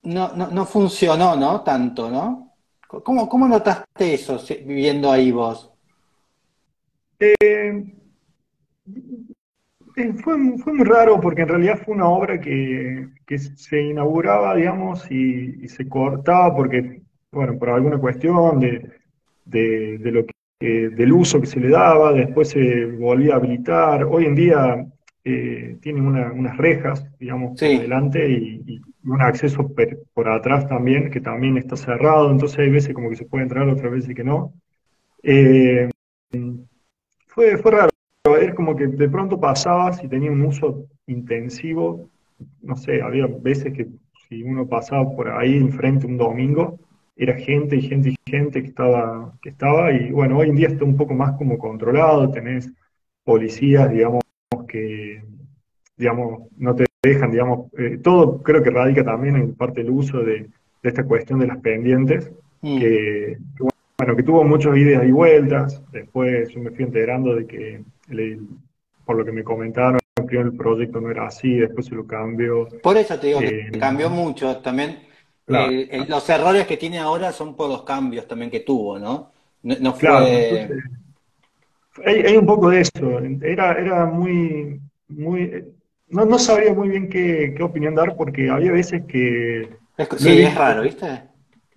no funcionó, ¿no? Tanto, ¿no? ¿Cómo notaste eso viviendo ahí vos? Eh, fue muy raro porque en realidad fue una obra que se inauguraba, digamos, y se cortaba porque, bueno, por alguna cuestión de lo del uso que se le daba, después se volvía a habilitar. Hoy en día tienen unas rejas, digamos, por Sí, delante y un acceso por atrás también, que también está cerrado, entonces hay veces como que se puede entrar, otras veces que no. Eh, fue raro, es como que de pronto pasabas y tenía un uso intensivo, no sé, había veces que si uno pasaba por ahí enfrente un domingo, era gente y gente y gente que estaba, y bueno, hoy en día está un poco más como controlado, tenés policías, digamos, que, digamos, no te dejan, digamos, todo creo que radica también en parte del uso de esta cuestión de las pendientes, mm, que bueno, que tuvo muchas idas y vueltas. Después yo me fui enterando de que, por lo que me comentaron, primero el proyecto no era así, después se lo cambió. por eso te digo que eh, cambió mucho. También claro, los errores que tiene ahora son por los cambios también que tuvo, ¿no? No claro, entonces fue. hay un poco de eso. Era muy, muy, no sabría muy bien qué opinión dar porque había veces que lo he Sí, es visto. raro, ¿viste?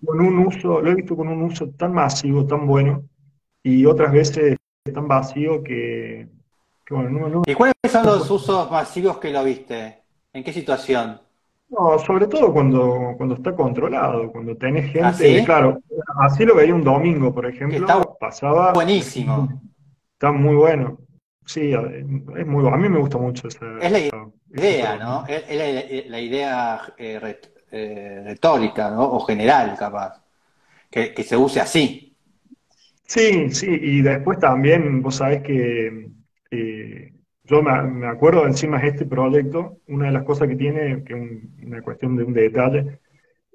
con un uso, lo he visto con un uso tan masivo, tan bueno, y otras veces tan vacío que bueno, ¿Y cuáles son los usos masivos que lo viste? ¿En qué situación? no, sobre todo cuando está controlado, cuando tenés ¿Ah, gente, sí? claro, así lo veía un domingo, por Que está ejemplo, pasaba, buenísimo. está muy bueno. Sí, es muy bueno. A mí me gusta mucho Es la ese idea, programa. ¿no? Es la idea retórica, ¿no? O general, capaz. Que se use así. Sí, sí, y después también, vos sabés que yo me acuerdo encima de este proyecto, una de las cosas que tiene, que es una cuestión de un detalle,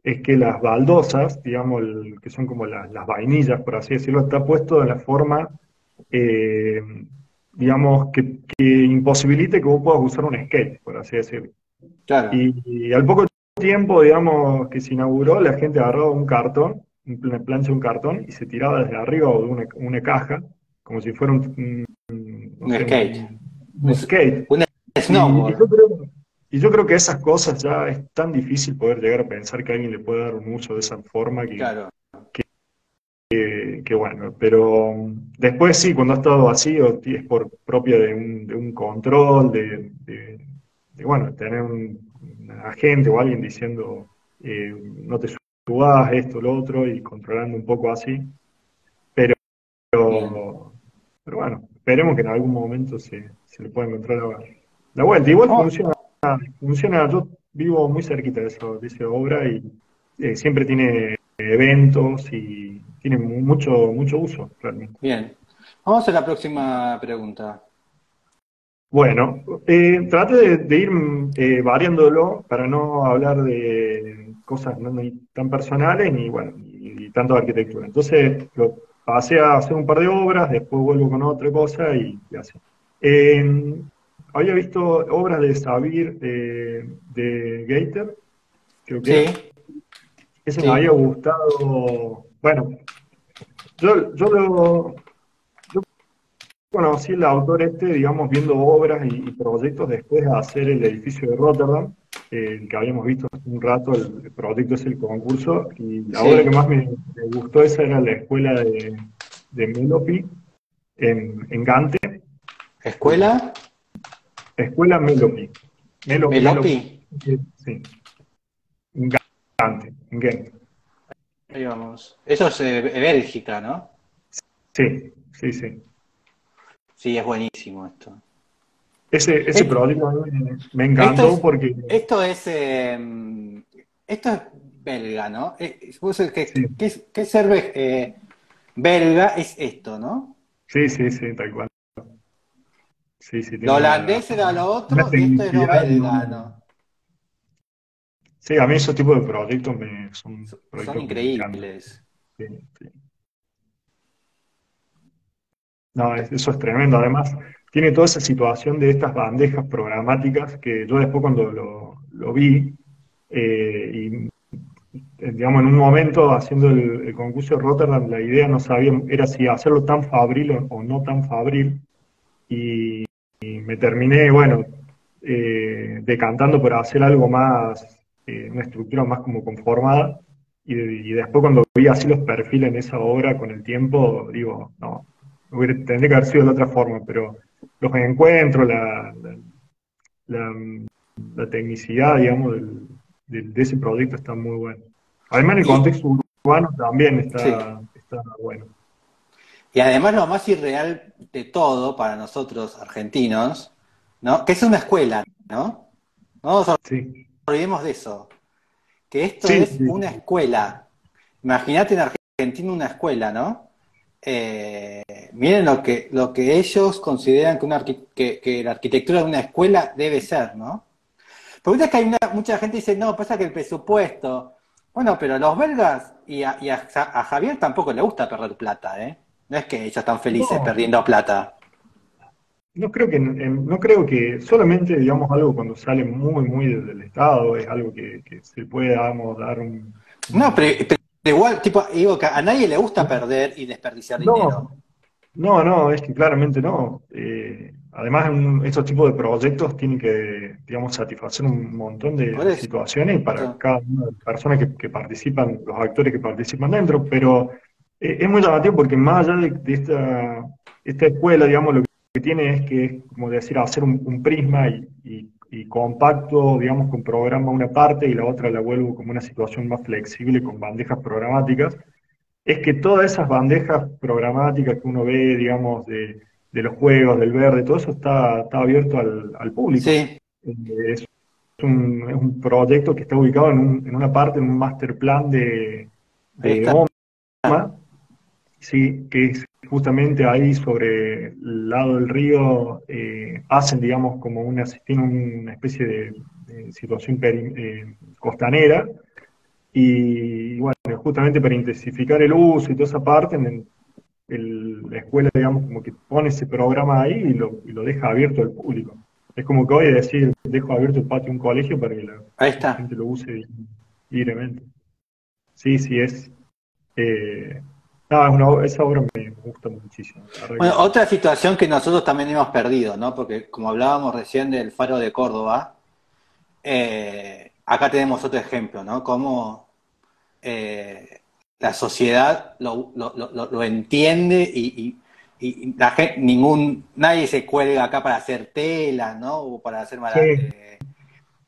es que las baldosas, digamos, que son como las vainillas, por así decirlo, está puesto de la forma, eh, digamos, que imposibilite que vos puedas usar un skate, por así decirlo. Claro. Y al poco tiempo, digamos, que se inauguró, la gente agarraba un cartón, una plancha de un cartón, y se tiraba desde arriba o de una caja, como si fuera no Un sé, skate. un skate. Un Y, y snowboard. yo creo, y yo creo que esas cosas ya es tan difícil poder llegar a pensar que alguien le puede dar un uso de esa forma Claro. que bueno, pero después sí, cuando ha estado vacío, es por propia de un control, bueno, tener un agente o alguien diciendo no te subas esto, lo otro, y controlando un poco así, pero, Bien. pero bueno, esperemos que en algún momento se le pueda encontrar la vuelta. Igual Vamos, funciona, yo vivo muy cerquita de esa obra y siempre tiene eventos y tiene mucho uso, realmente. bien. Vamos a la próxima pregunta. Bueno, trate de ir variándolo para no hablar de cosas no ni tan personales ni, bueno, ni tanto de arquitectura. Entonces, lo pasé a hacer un par de obras, después vuelvo con otra cosa y así. Eh, Había visto obras de Sabir de Gator, creo que Sí, era. Ese me había sí, gustado. Bueno, yo conocí el autor este, digamos, viendo obras y proyectos después de hacer el edificio de Rotterdam, el que habíamos visto hace un rato, el proyecto es el concurso, y la obra que sí. más me gustó esa era la escuela de Melopi en Gante, ¿Escuela? escuela Melopi, ¿Melopi? sí, en Gante, en Ghent. Ahí vamos. Eso es Bélgica, ¿no? Sí, sí, sí. Sí, es buenísimo esto. Ese Esto, proyecto a mí me esto encantó es, porque, esto es, esto es belga, ¿no? Vos sabés sí, ¿qué ser belga es esto, ¿no? sí, sí, sí, tal cual. Sí, sí, tiene Lo holandés era lo una otro y esto es lo tecnicidad y belga, ¿no? sí, a mí esos tipos de proyectos son Son proyectos que me encantan. increíbles. Sí, sí. No, eso es tremendo. Además, tiene toda esa situación de estas bandejas programáticas que yo después cuando lo vi, y digamos en un momento haciendo el concurso de Rotterdam, la idea no sabía, era si hacerlo tan fabril o no tan fabril. Y me terminé, bueno, decantando por hacer algo más, una estructura más como conformada. Y después cuando vi así los perfiles en esa obra con el tiempo, digo, no, tendría que haber sido de otra forma, pero los encuentros, la- la tecnicidad, digamos, de ese proyecto está muy bueno. Además, en el Y contexto urbano también sí. está bueno. Y además lo más irreal de todo para nosotros argentinos, ¿no? Que es una escuela, ¿no? No nos Sí, olvidemos de eso. Que esto sí, es sí, una escuela. Imagínate en Argentina una escuela, ¿no? Miren lo que ellos consideran que la arquitectura de una escuela debe ser, ¿no? Porque es que hay mucha gente que dice, no, pasa que el presupuesto. Bueno, pero los belgas y a Javier tampoco le gusta perder plata, ¿eh? No es que ellos están felices no, perdiendo plata. no creo que solamente, digamos, algo cuando sale muy del Estado es algo que se puede, digamos, dar No, un- pero igual, tipo, digo que a nadie le gusta perder y desperdiciar dinero. No, no, es que claramente no. además, estos tipos de proyectos tienen que, digamos, satisfacer un montón Por de eso. situaciones para cada una de las personas que participan, los actores que participan dentro, pero es muy llamativo porque más allá de esta escuela, digamos, lo que tiene es que es como decir, hacer un prisma y compacto, digamos, con programa una parte y la otra la vuelvo como una situación más flexible con bandejas programáticas, es que todas esas bandejas programáticas que uno ve, digamos, de los juegos, del verde, todo eso está abierto al público. Sí, Es es un proyecto que está ubicado en una parte, en un master plan ahí de está. OMA, sí, que es justamente ahí sobre el lado del río, hacen, digamos, como tienen una especie de situación costanera, y bueno, justamente para intensificar el uso y toda esa parte, la escuela, digamos, como que pone ese programa ahí y lo deja abierto al público. Es como que hoy decir, dejo abierto el patio de un colegio para que Ahí la está. gente lo use libremente. Sí, sí, eh, no, esa obra me gusta muchísimo. La verdad Bueno, que otra situación que nosotros también hemos perdido, ¿no? Porque como hablábamos recién del Faro de Córdoba, acá tenemos otro ejemplo, ¿no? Cómo la sociedad lo entiende y la gente, nadie se cuelga acá para hacer tela, ¿no? O para hacer sí,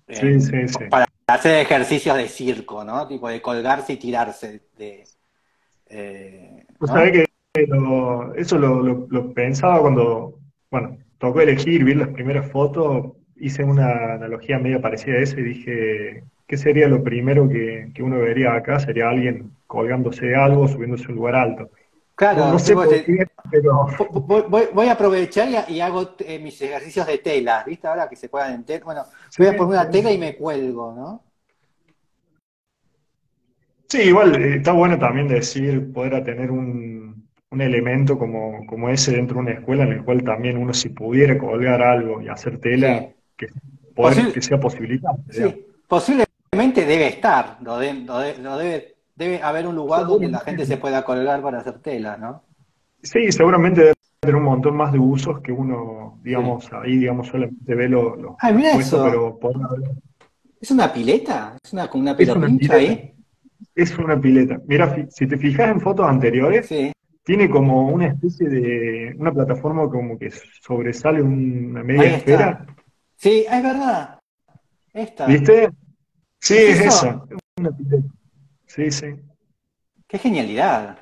sí, sí, sí. para hacer ejercicios de circo, ¿no? Tipo de colgarse y tirarse Pues sabés ¿no? que eso lo pensaba cuando, bueno, tocó elegir, vi las primeras fotos, hice una analogía media parecida a eso y dije, ¿qué sería lo primero que uno vería acá? Sería alguien colgándose de algo, subiéndose a un lugar alto. No, no Claro, sé tipo, por qué, pero voy a aprovechar y hago mis ejercicios de tela, ¿viste? Ahora que se puedan en tela. Bueno, sí, voy a poner una tela y sí. me cuelgo, ¿no? Sí, igual está bueno también decir, poder tener un elemento como ese dentro de una escuela en el cual también uno si pudiera colgar algo y hacer tela, Sí. que sea posibilitado, digamos. Sí, posiblemente debe estar, debe haber un lugar donde la gente se Seguramente, pueda colgar para hacer tela, ¿no? sí, seguramente debe tener un montón más de usos que uno, Sí. digamos, ahí, digamos, solamente ve Ay, los mira puestos, eso. pero ¿Es una pileta? ¿Es con una es una pelopincha pileta, ahí? es una pileta. Mira, si te fijas en fotos anteriores, Sí. tiene como una especie una plataforma como que sobresale una media Ahí esfera, está. Sí, es verdad. Esta. ¿viste? Sí, ¿Es es esa, eso? es una pileta. Sí, sí. ¡Qué genialidad!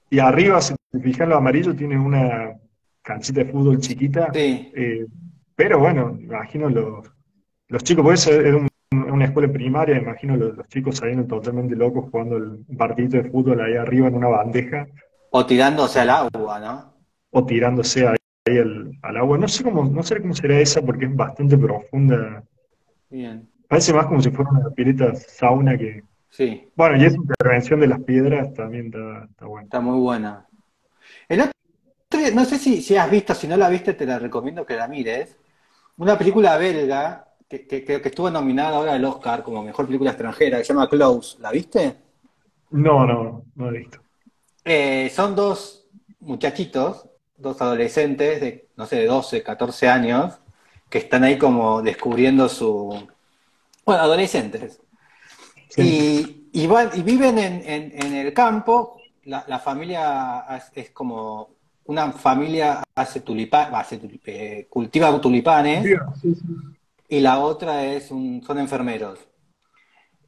Y arriba, si te fijas en lo amarillo, tiene una canchita de fútbol chiquita, Sí. eh, pero bueno, imagino los chicos, puede ser es una escuela primaria, imagino los chicos saliendo totalmente locos jugando un partidito de fútbol ahí arriba en una bandeja, O tirándose al eh, agua, ¿no? o tirándose ahí al agua. No sé cómo será esa porque es bastante profunda. Bien. Parece más como si fuera una pileta sauna que. Sí, Bueno, y esa intervención de las piedras también está bueno. está muy buena. El otro día, no sé si has visto, si no la viste, te la recomiendo que la mires. Una película belga que creo que estuvo nominada ahora al Oscar como mejor película extranjera, que se llama Close. ¿La viste? No he visto. Son dos muchachitos, dos adolescentes de, no sé, de 12, 14 años, que están ahí como descubriendo bueno, adolescentes. Sí. Y viven en el campo, la familia es como una familia cultiva tulipanes Bien, sí, sí. y la otra son enfermeros.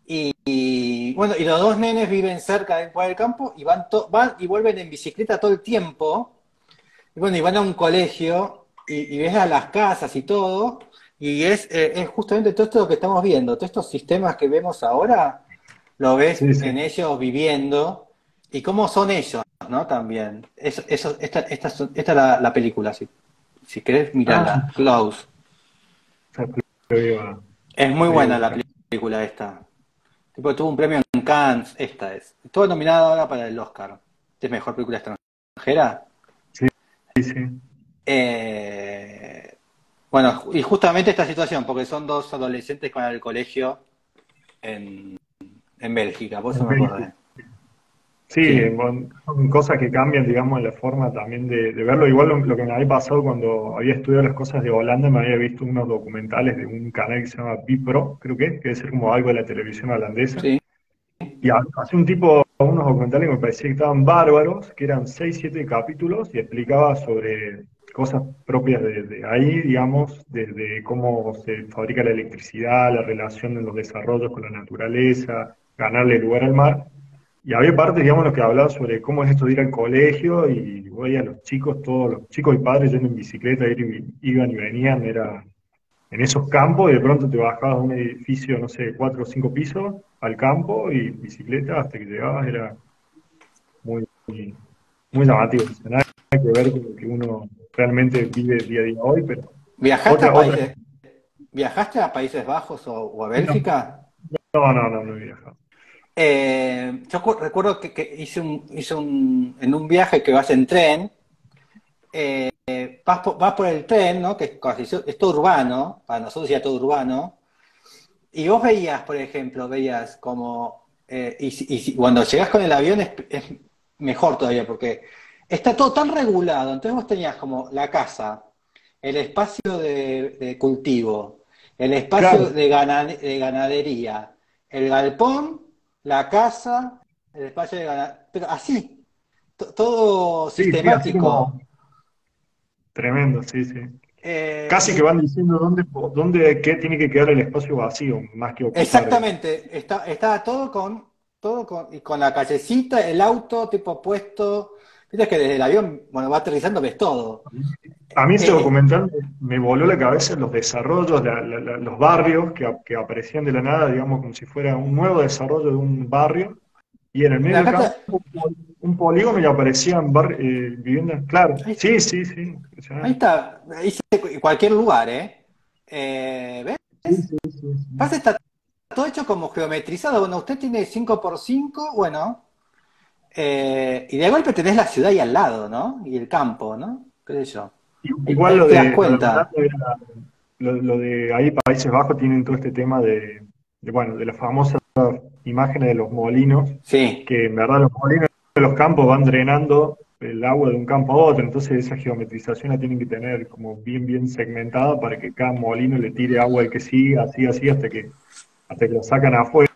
Y bueno, y los dos nenes viven cerca del campo y van y vuelven en bicicleta todo el tiempo. Y bueno, y van a un colegio y ves a las casas y todo. Y es justamente todo esto que estamos viendo, todos estos sistemas que vemos ahora, lo ves Sí, sí. en ellos viviendo y cómo son ellos, ¿no? También. Esta es la película, si querés, Ah, mírala, Klaus. lo iba, Es muy lo iba a buena la buscar. película esta. Tipo, tuvo un premio en Cannes, esta es. Estuvo nominada ahora para el Oscar. ¿Es mejor película extranjera? Sí, sí, sí. Eh, bueno, y justamente esta situación, porque son dos adolescentes que van al colegio en, en Bélgica, por eso En me México. acordé. Sí, Sí, son cosas que cambian, digamos, la forma también de verlo. Igual lo que me había pasado cuando había estudiado las cosas de Holanda, me había visto unos documentales de un canal que se llama Bipro, creo que debe ser como algo de la televisión holandesa. sí. Y hace un tipo, unos documentales que me parecía que estaban bárbaros, que eran 6 7 capítulos y explicaba sobre cosas propias de ahí, digamos, desde cómo se fabrica la electricidad, la relación de los desarrollos con la naturaleza, ganarle lugar al mar. Y había partes, digamos, en las que hablaba sobre cómo es esto de ir al colegio y voy a los chicos, todos los chicos y padres yendo en bicicleta, iban y venían, era en esos campos y de pronto te bajabas de un edificio, no sé, 4 o 5 pisos al campo y bicicleta hasta que llegabas, era muy, muy llamativo. O sea, nada que ver con lo que uno realmente vive día a día hoy, pero ¿Viajaste a otra. países, viajaste a Países Bajos o a No, Bélgica? no he viajado. Recuerdo que en un viaje que vas en tren, vas por el tren, ¿no? Que es todo urbano, para nosotros ya todo urbano, y vos veías, por ejemplo, veías como, cuando llegás con el avión es mejor todavía, porque está todo tan regulado, entonces vos tenías como la casa, el espacio de cultivo, el espacio Claro, de ganadería, el galpón, la casa, el espacio de ganadería, pero así, todo sí, sí, así como sistemático. tremendo, sí, sí. Casi que Y van diciendo dónde qué tiene que quedar el espacio vacío, más que ocupar. exactamente, estaba y con la callecita, el auto tipo puesto. Viste que desde el avión, bueno, va aterrizando, ves todo. A mí ese Eh, documental me voló la cabeza los desarrollos, los barrios que aparecían de la nada, digamos, como si fuera un nuevo desarrollo de un barrio, y en el medio del acá campo un polígono y aparecían viviendas, claro, ahí, sí, sí, sí, ahí impresionante. está, cualquier lugar, ¿eh? Sí, ¿Ves? sí, sí, Pasa, sí. está todo hecho como geometrizado. Bueno, usted tiene 5x5 bueno, y de golpe tenés la ciudad ahí al lado, ¿no? Y el campo, ¿no? ¿Qué sé yo? Igual Ahí te das lo de cuenta. Holanda era, lo de ahí Países Bajos tienen todo este tema bueno, de las famosas imágenes de los molinos, Sí. que en verdad los molinos de los campos van drenando el agua de un campo a otro, entonces esa geometrización la tienen que tener como bien segmentada para que cada molino le tire agua al que siga, así, así, hasta que lo sacan afuera,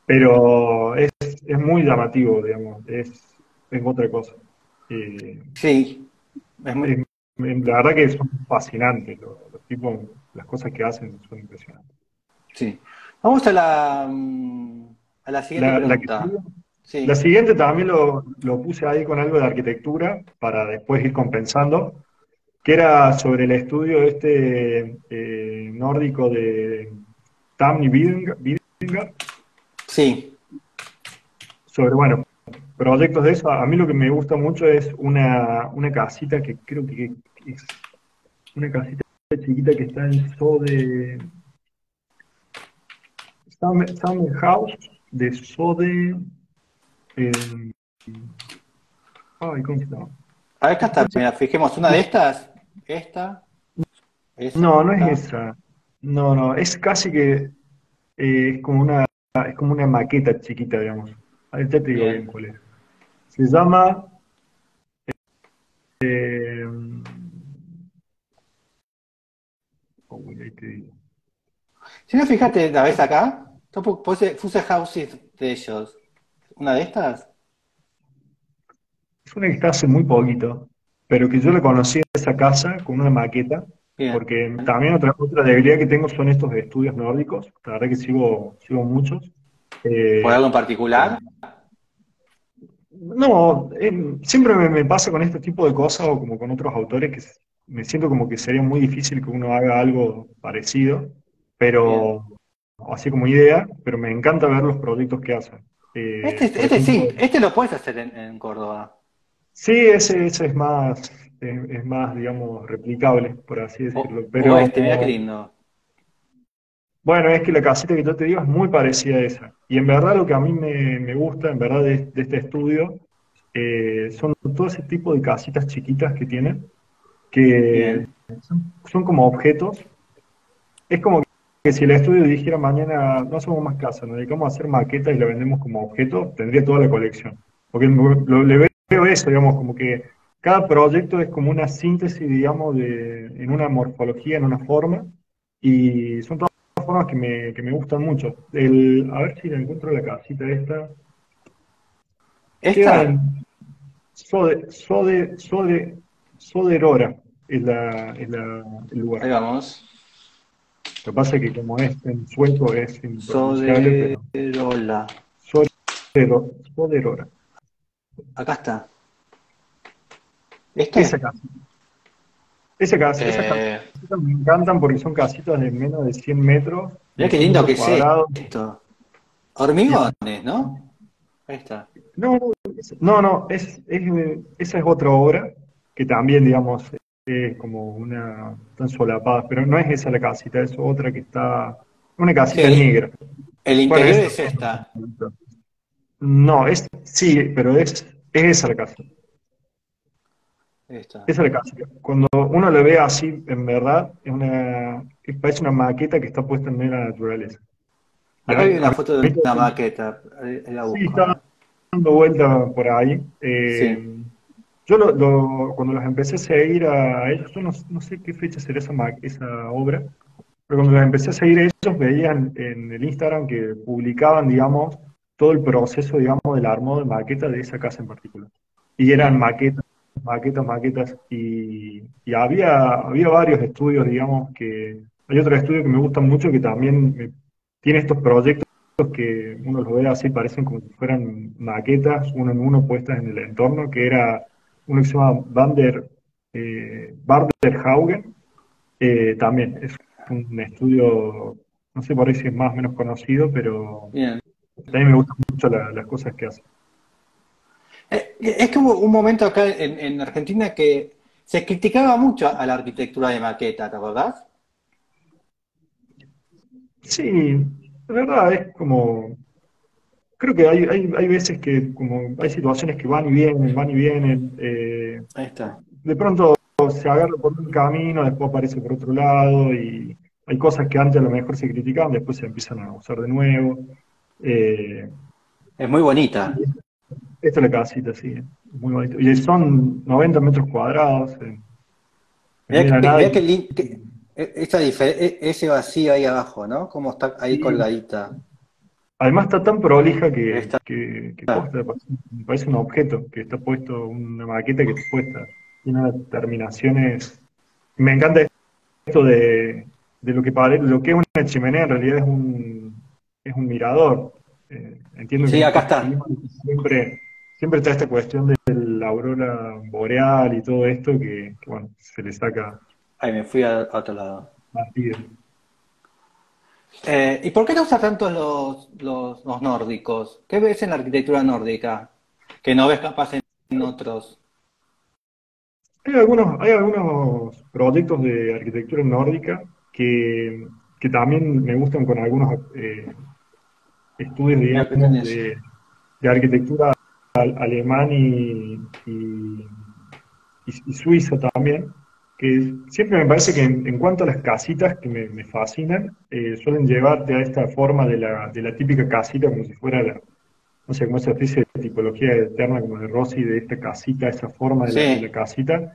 pero es muy llamativo, digamos, es otra cosa. Eh, Sí, es muy, es- la verdad que son fascinantes, los tipos, las cosas que hacen son impresionantes. sí. Vamos a la siguiente La que pregunta. sigue. La Sí, siguiente también lo puse ahí con algo de arquitectura para después ir compensando, que era sobre el estudio nórdico de Tamni Vidingar, sí. sobre, bueno, proyectos de eso. A mí lo que me gusta mucho es una casita que creo que es una casita chiquita que está en Summer House de Sode. eh, ay, ¿cómo se llama? A ver, acá está. Mira, fijemos una de estas. Esta, esa. No, no es esa. No, no, es casi que es como una maqueta chiquita, digamos. A ver, ya te digo bien Bien. cuál es. Se llama, eh, uy, ahí te digo. Si no, fíjate, la ves acá. Puse houses de ellos. ¿Una de estas? Es una que está hace muy poquito, pero que yo la conocí en esa casa con una maqueta, Bien. porque también otra debilidad que tengo son estos estudios nórdicos. La verdad que sigo muchos. ¿Por Eh, algo en particular? No, siempre me pasa con este tipo de cosas o como con otros autores que me siento como que sería muy difícil que uno haga algo parecido, Bien. pero así como idea, pero me encanta ver los proyectos que hacen. Por Este ejemplo, sí, este lo puedes hacer en Córdoba. sí, ese es más, digamos, replicable, por así decirlo, O pero este, mira qué lindo. bueno, es que la casita que yo te digo es muy parecida a esa. Y en verdad lo que a mí me gusta, en verdad, de este estudio, son todo ese tipo de casitas chiquitas que tienen, que Bien. son como objetos. Es como que si el estudio dijera mañana, no hacemos más casas, nos dedicamos a hacer maquetas y la vendemos como objeto, tendría toda la colección. porque le veo eso, digamos, como que cada proyecto es como una síntesis, digamos, en una morfología, en una forma, y son todas formas que me gustan mucho. A ver si le encuentro la casita esta. Queda ¿Esta? en Soderora, el lugar. Ahí vamos. Lo que pasa es que como es en sueco es impronunciable, pero Soderola. Soderora. Acá está. ¿Este? Esa casa. Esas Eh, casitas me encantan porque son casitas de menos de 100 metros, Mirá de qué 100 lindo metros que es cuadrados. esto. Y, Hormigones, ¿no? Ahí está. no, no, esa es otra obra que también, digamos, es como están solapadas, pero no es esa la casita, es otra que una Sí, casita negra. el Bueno, interior esa es esta. no, sí, pero es esa la casa. Esta. Esa es la casa. Cuando uno lo ve así, en verdad, parece una maqueta que está puesta en medio de la naturaleza. Y Acá hay una a foto de mí una maqueta. Ahí la sí, busco, a está ver. dando vuelta por ahí. Sí. Yo cuando los empecé a seguir a ellos, yo no sé qué fecha será esa obra, pero cuando los empecé a seguir a ellos, veían en el Instagram que publicaban, digamos, todo el proceso, digamos, del armado de maqueta de esa casa en particular. Y eran Bien. maquetas, maquetas, maquetas, y había varios estudios, digamos, hay otro estudio que me gusta mucho que también tiene estos proyectos que uno los ve así, parecen como si fueran maquetas, uno en uno puestas en el entorno, que era uno que se llama Barderhaugen, también es un estudio, no sé por ahí si es más o menos conocido, pero Bien. también me gustan mucho las cosas que hace. Es que hubo un momento acá en Argentina que se criticaba mucho a la arquitectura de maqueta, ¿te acordás? Sí, de verdad, es como, creo que hay veces que como hay situaciones que van y vienen, Ahí está. de pronto se agarra por un camino, después aparece por otro lado, y hay cosas que antes a lo mejor se criticaban, después se empiezan a usar de nuevo. Eh, Es muy bonita. Esta es la casita, sí, muy bonito. Y son 90 metros cuadrados, en Mirá medio de que, nada. mirá que ese vacío ahí abajo, ¿no? Cómo está ahí Y colgadita. además está tan prolija Ahí que, está. que, que posta, parece un objeto que está puesto, una maqueta que está puesta. Tiene unas terminaciones. Me encanta esto de lo que es una chimenea, en realidad es un mirador. Entiendo que Sí, en acá estos está. climas siempre está esta cuestión de la aurora boreal y todo esto bueno, se le saca Ahí me fui a otro lado. partido. ¿Y por qué te gustan tanto los nórdicos? ¿Qué ves en la arquitectura nórdica? Que no ves capaz en otros. Hay algunos proyectos de arquitectura nórdica que también me gustan con algunos estudios, Mira, ¿qué digamos, tenés? de arquitectura alemán y suizo también, que siempre me parece que en cuanto a las casitas que me fascinan, suelen llevarte a esta forma de la típica casita, como si fuera no sé, como esa especie de tipología eterna como de Rossi, de esta casita, esa forma de la Sí. casita,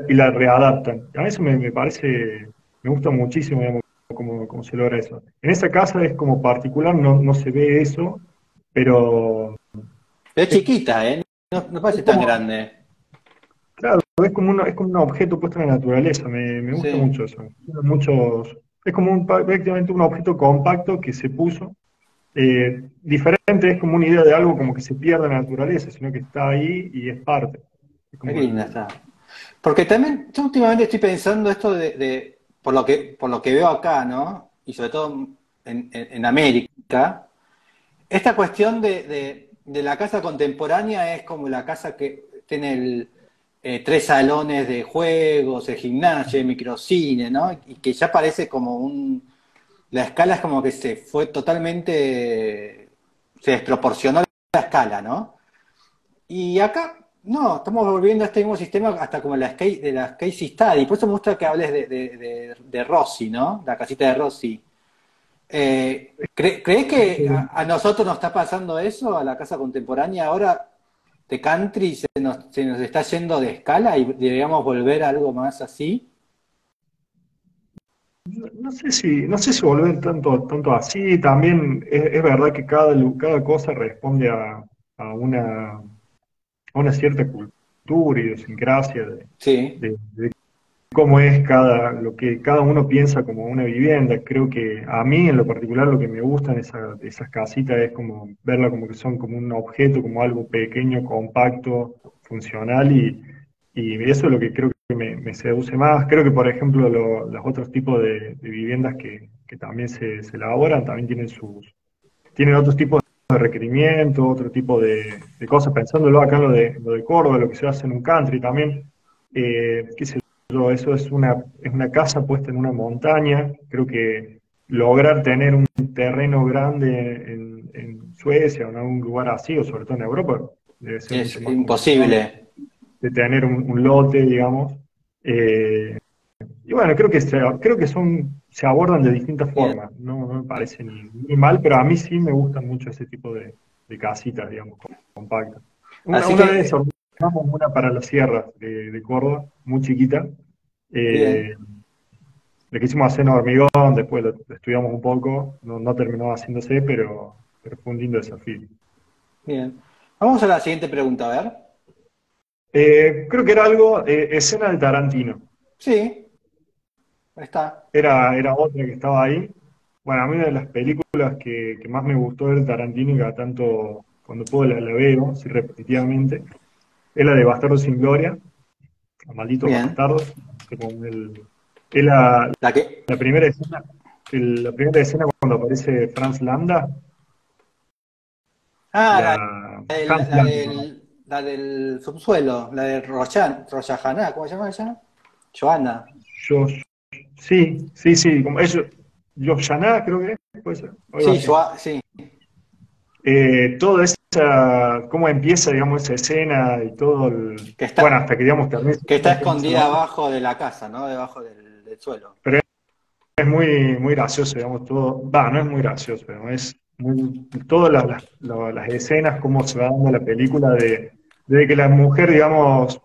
y la readaptan. A mí eso me parece, me gusta muchísimo, digamos, cómo se logra eso. En esa casa es como particular, no se ve eso, pero Es es, chiquita, ¿eh? No, no parece es tan como, grande. claro, es como un objeto puesto en la naturaleza, me gusta Sí. mucho eso. Tiene es como prácticamente un objeto compacto que se puso. Diferente es como una idea de algo como que se pierde en la naturaleza, sino que está ahí y es parte. Es Qué como linda está. Porque también yo últimamente estoy pensando esto por lo que veo acá, ¿no? Y sobre todo en América, esta cuestión de la casa contemporánea es como la casa que tiene tres salones de juegos, el gimnasio, el microcine, ¿no? Y que ya parece como la escala es como que se fue totalmente, se desproporcionó la escala, ¿no? Y acá, no, estamos volviendo a este mismo sistema hasta como de las case study. Por eso me gusta que hables de Rossi, ¿no? La casita de Rossi. ¿Crees que a nosotros nos está pasando eso, a la casa contemporánea ahora? de country se nos está yendo de escala y deberíamos volver a algo más así. No sé si volver tanto así. También es verdad que cada cosa responde a una cierta cultura, idiosincrasia Sí, de cómo es lo que cada uno piensa como una vivienda. Creo que a mí en lo particular lo que me gustan esas casitas es como verla como que son como un objeto, como algo pequeño, compacto, funcional y eso es lo que creo que me seduce más. Creo que por ejemplo los otros tipos de viviendas que también se elaboran también tienen otros tipos de requerimientos, otro tipo de cosas, pensándolo acá en lo de Córdoba, lo que se hace en un country también. Qué sé eso es una casa puesta en una montaña. Creo que lograr tener un terreno grande en Suecia o en algún lugar así, o sobre todo en Europa, debe ser es mucho más complicado imposible. de tener un lote, digamos. Eh, y bueno, creo que se abordan de distintas Bien. formas. No me parece ni mal, pero a mí sí me gustan mucho ese tipo de casitas, digamos, compactas. Así Una vez que, ordenamos una para las sierras de Córdoba, muy chiquita. bien, Eh, Le quisimos hacer en hormigón, después lo estudiamos un poco, no terminó haciéndose, pero fue un lindo desafío. bien. Vamos a la siguiente pregunta, a ver. Creo que era algo, escena de Tarantino. Sí, ahí está. Era otra que estaba ahí. Bueno, a mí una de las películas que más me gustó ver de Tarantino y cada tanto cuando puedo la veo, así repetitivamente, es la de Bastardos sin Gloria, o Malditos Bien. Bastardos. Como es La que. la primera escena, la primera escena cuando aparece Franz Landa, Ah, Hans Landa. la del subsuelo, la de Roshana, ¿cómo se llama ella? Joana. Yo, sí, como ellos, Yoshana creo que es, puede ser, algo Sí, así. Sí, Toda esa, cómo empieza, digamos, esa escena y todo que bueno, está, hasta que, digamos, termina que está esa escondida nota, abajo de la casa, ¿no? Debajo del suelo. pero es muy gracioso, digamos, todo, va, no es muy gracioso, pero es muy, todas las escenas, cómo se va dando la película de que la mujer, digamos,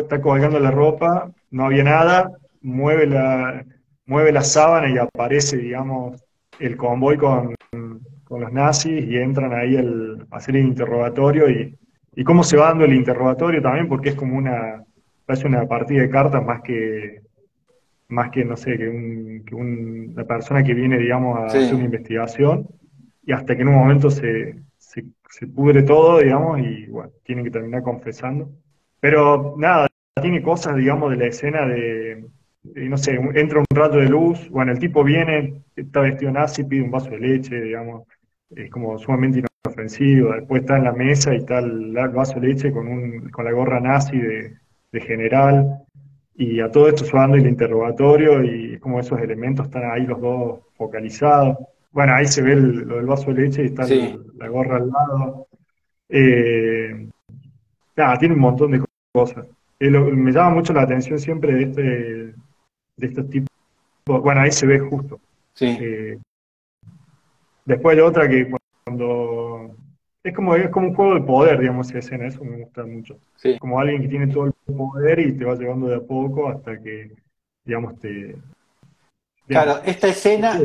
está colgando la ropa, no había nada, mueve la sábana y aparece, digamos, el convoy con los nazis y entran ahí a hacer el interrogatorio y cómo se va dando el interrogatorio también, porque es como parece una partida de cartas más que, no sé, una persona que viene, digamos, a hacer una Sí, investigación, y hasta que en un momento se pudre todo, digamos, y bueno, tienen que terminar confesando. Pero nada, tiene cosas, digamos, de la escena no sé, entra un rato de luz, bueno, el tipo viene, está vestido nazi, pide un vaso de leche, digamos, es como sumamente inofensivo, después está en la mesa y está el vaso de leche con la gorra nazi de general. Y a todo esto suando el interrogatorio y es como esos elementos están ahí los dos focalizados. Bueno, ahí se ve lo del vaso de leche y está sí. la gorra al lado. Eh, Nada, tiene un montón de cosas. Me llama mucho la atención siempre de estos tipos. Bueno, ahí se ve justo. Sí, Eh, Después hay otra que cuando... es como un juego de poder, digamos, esa escena. Eso me gusta mucho. sí. Como alguien que tiene todo el poder y te va llevando de a poco hasta que, digamos, digamos, Claro, te queda.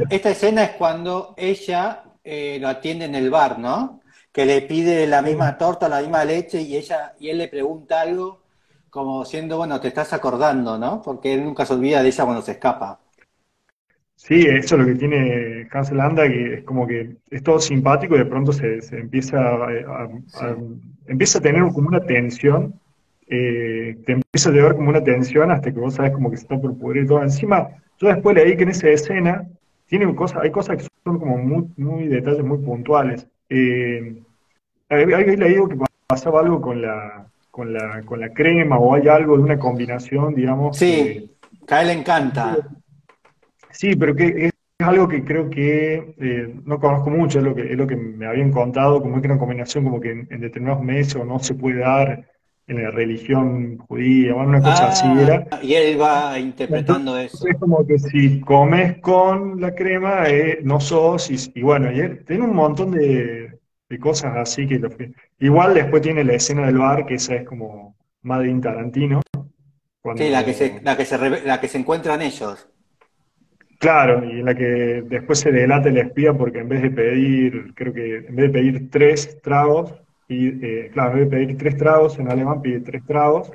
esta escena es cuando ella lo atiende en el bar, ¿no? Que le pide la misma torta, la misma leche y él le pregunta algo como siendo, bueno, te estás acordando, ¿no? Porque él nunca se olvida de ella cuando se escapa. Sí, eso es lo que tiene Hans Landa, que es como que es todo simpático y de pronto se empieza Sí. empieza a tener como una tensión, te empieza a llevar como una tensión hasta que vos sabes como que se está por pudrir todo. Encima, yo después leí que en esa escena hay cosas que son como muy detalles muy puntuales. Había leído que pasaba algo con la crema o hay algo de una combinación, digamos, que Sí, que a él le encanta. sí, pero que es algo que creo que no conozco mucho, es lo que me habían contado, como que era una combinación como que en determinados meses o no se puede dar en la religión judía, bueno, una cosa así Ah, era. y él va Entonces interpretando es eso. como que si comes con la crema, no sos, y bueno, y él tiene un montón de de cosas así que lo fui. Igual después tiene la escena del bar, que esa es como Made in Tarantino, Sí, cuando, la que se encuentran ellos. claro, y en la que después se delata el espía porque en vez de pedir, creo que en vez de pedir tres tragos, y, claro, en vez de pedir tres tragos en alemán pide tres tragos,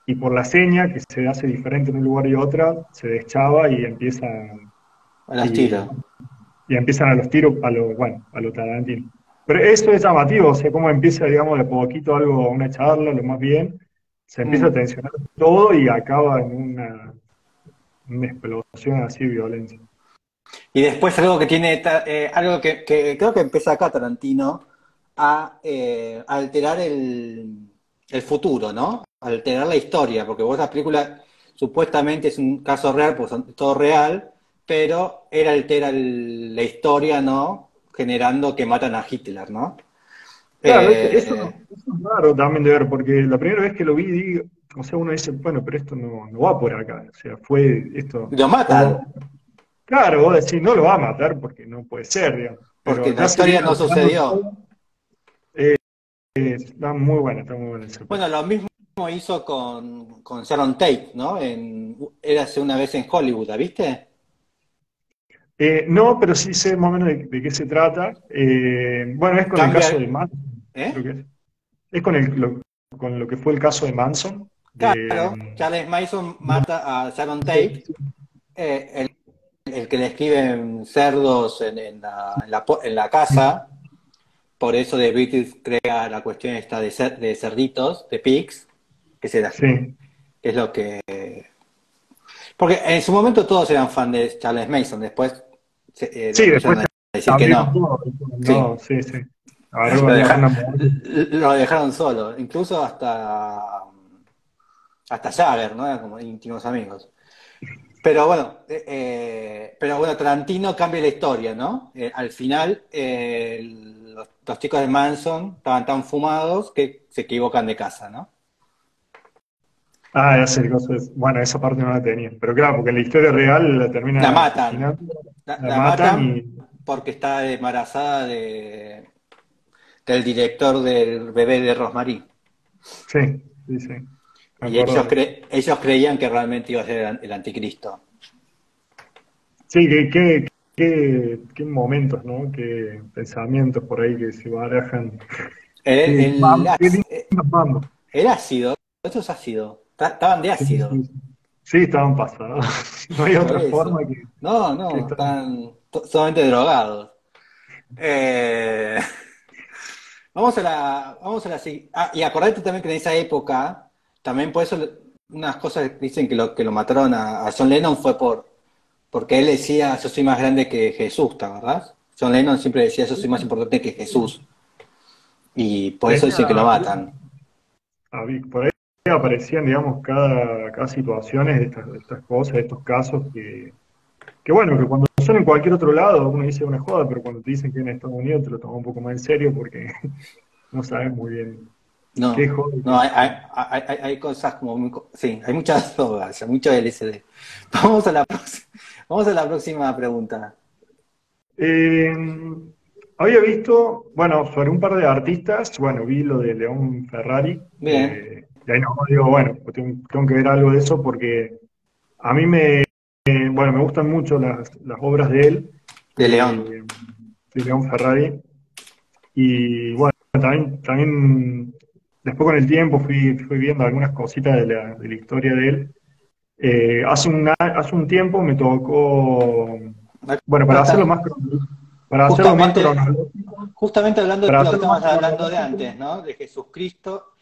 y por la seña, que se hace diferente en un lugar y otra, se deschaba y empiezan, A los y, tiros. y empiezan a los tiros, a lo, bueno, a lo Tarantino. Pero eso es llamativo, o sea, cómo empieza, digamos, de poquito algo, una charla, lo más bien, se empieza a Mm. tensionar todo y acaba en una explosión así de violencia. Y después algo que tiene, algo que creo que empieza acá Tarantino, a alterar el futuro, ¿no? Alterar la historia, porque vos la película supuestamente es un caso real, pues es todo real, pero él altera la historia, ¿no? Generando que matan a Hitler, ¿no? Claro, Eh, eso es raro también de ver, porque la primera vez que lo vi, o sea, uno dice, bueno, pero esto no va por acá, o sea, fue esto, lo matan, o, claro, vos decís, no lo va a matar porque no puede ser, digamos, pero porque la ya se viene historia no alterando sucedió. todo, está muy buena esa Bueno, película. lo mismo hizo con Sharon Tate, ¿no? Érase una vez en Hollywood, ¿la viste? No, pero sí sé más o menos de qué se trata. Bueno, es con el caso Cambia, de Manson, creo ¿eh? que es. Es con lo que fue el caso de Manson, Claro, de... Charles Mason mata a Sharon Tate, el que le escriben cerdos en la casa, por eso The Beatles crea la cuestión esta de cerditos, de pigs, que, Sí, que es lo que... Porque en su momento todos eran fan de Charles Mason, después le sí, después empezaron a decir que cambió no. todo. Sí, No, sí, sí. Agarró lo, una deja- muerte. lo dejaron solo, incluso hasta Jagger, ¿no? Eran como íntimos amigos. Pero bueno, Tarantino cambia la historia, ¿no? Al final, los chicos de Manson estaban tan fumados que se equivocan de casa, ¿no? Ah, ese cosa bueno, esa parte no la tenía. Pero claro, porque en la historia real la La termina matan, asesinando, la la matan matan y... porque está embarazada del director del bebé de Rosemary. Sí, sí, sí. Me Y acuerdo. ellos creían que realmente iba a ser el anticristo. Sí, qué momentos, ¿no? Qué pensamientos por ahí que se barajan. El, el, Qué áci- lindos mambos. el ácido, eso es ácido, estaban de Sí, sí, ácido. sí. Sí, estaban pasados. No hay Por otra forma eso. No, que no, estar. están solamente drogados. Eh, y acordate también que en esa época, también por eso unas cosas que dicen que lo mataron a John Lennon fue porque él decía, yo soy más grande que Jesús, ¿te acordás? John Lennon siempre decía, yo soy más importante que Jesús. Y por eso Tenía, dicen que lo matan. por ahí aparecían, digamos, cada situaciones de estas cosas, de estos casos que bueno, que cuando son en cualquier otro lado uno dice una joda, pero cuando te dicen que en Estados Unidos te lo tomas un poco más en serio porque no sabes muy bien qué No, joda y qué no, no. hay cosas como sí, hay muchas drogas, hay mucho LSD. Vamos a la próxima, vamos a la próxima pregunta. Eh, había visto, bueno, sobre un par de artistas, bueno, vi lo de León Ferrari, Bien, y ahí no digo, bueno, pues tengo que ver algo de eso porque a mí bueno, me gustan mucho las obras de él, de León. de León Ferrari, y bueno, también después con el tiempo fui viendo algunas cositas de la historia de él. Hace un tiempo me tocó, Acá bueno, está, para hacerlo más justamente, cronológico, justamente hablando de para lo que hacerlo más estamos hablando de cronológico, antes, ¿no? De Jesucristo,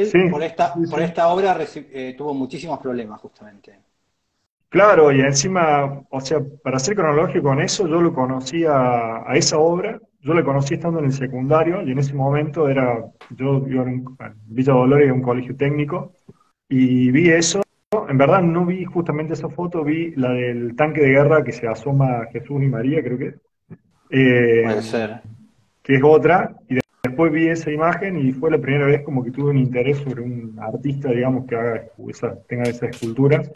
sí, él por sí, por sí. esta obra tuvo muchísimos problemas, justamente. Claro, y encima, o sea, para ser cronológico con eso, yo lo conocí a esa obra, yo la conocí estando en el secundario, y en ese momento yo iba en Villa Dolores, en un colegio técnico, y vi eso. En verdad no vi justamente esa foto, vi la del tanque de guerra que se asoma Jesús y María, creo que es. Puede Eh, ser. que es otra, y después vi esa imagen y fue la primera vez como que tuve un interés sobre un artista, digamos, que tenga esas esculturas.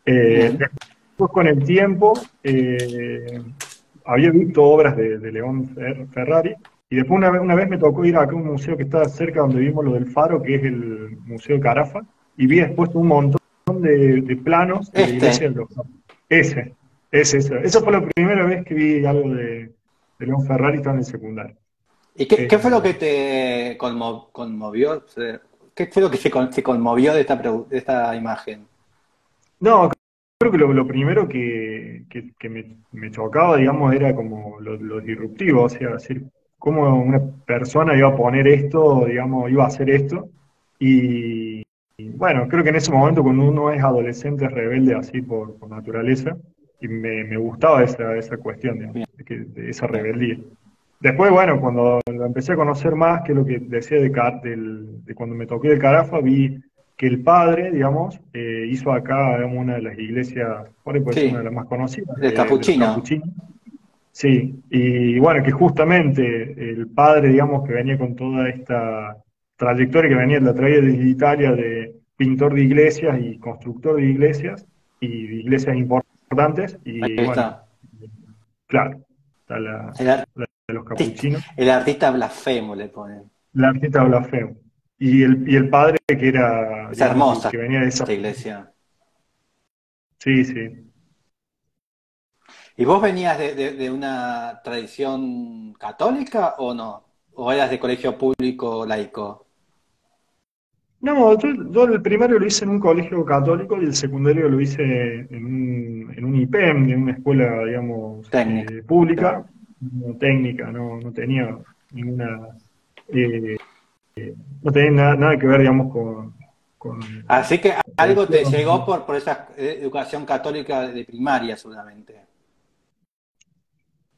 Bien. Después con el tiempo había visto obras de León Ferrari Y después una vez me tocó ir acá a un museo que está cerca donde vimos lo del Faro, que es el Museo de Carafa, y vi después un montón de planos de la iglesia de los Capuchinos. Ese, ese. Esa fue la primera vez que vi algo de León Ferrari, estaba en el secundario. ¿Y qué fue lo que te conmovió? ¿Qué fue lo que se conmovió de de esta imagen? No, creo que lo primero que me chocaba, digamos, era como lo disruptivo, o sea, decir, cómo una persona iba a poner esto, digamos, iba a hacer esto. Y bueno, creo que en ese momento cuando uno es adolescente, es rebelde así por naturaleza, y me gustaba esa cuestión, digamos, Bien, de esa bien. rebeldía. Después, bueno, cuando lo empecé a conocer más, que es lo que decía de cuando me toqué del Carafa, vi que el padre, digamos, hizo acá, digamos, una de las iglesias, por ahí puede ser una de Sí, las más conocidas, el de los capuchino. capuchinos. Sí, y bueno, que justamente el padre, digamos, que venía con toda esta trayectoria que venía, la traía de Italia de pintor de iglesias y constructor de iglesias, y de iglesias importantes, Ahí y bueno, está. claro, está la, El la de los artista, capuchinos. el artista blasfemo le ponen. La artista blasfemo. Y el padre que era, Es digamos, hermosa que venía de esa. esta iglesia. Sí, sí. ¿Y vos venías de una tradición católica o no? ¿O eras de colegio público laico? No, yo el primario lo hice en un colegio católico y el secundario lo hice en un IPEM, en una escuela, digamos, Técnica. pública, no técnica, no tenía ninguna, eh, no tenía nada que ver, digamos, con Así que algo te llegó religión. por esa educación católica de primaria solamente.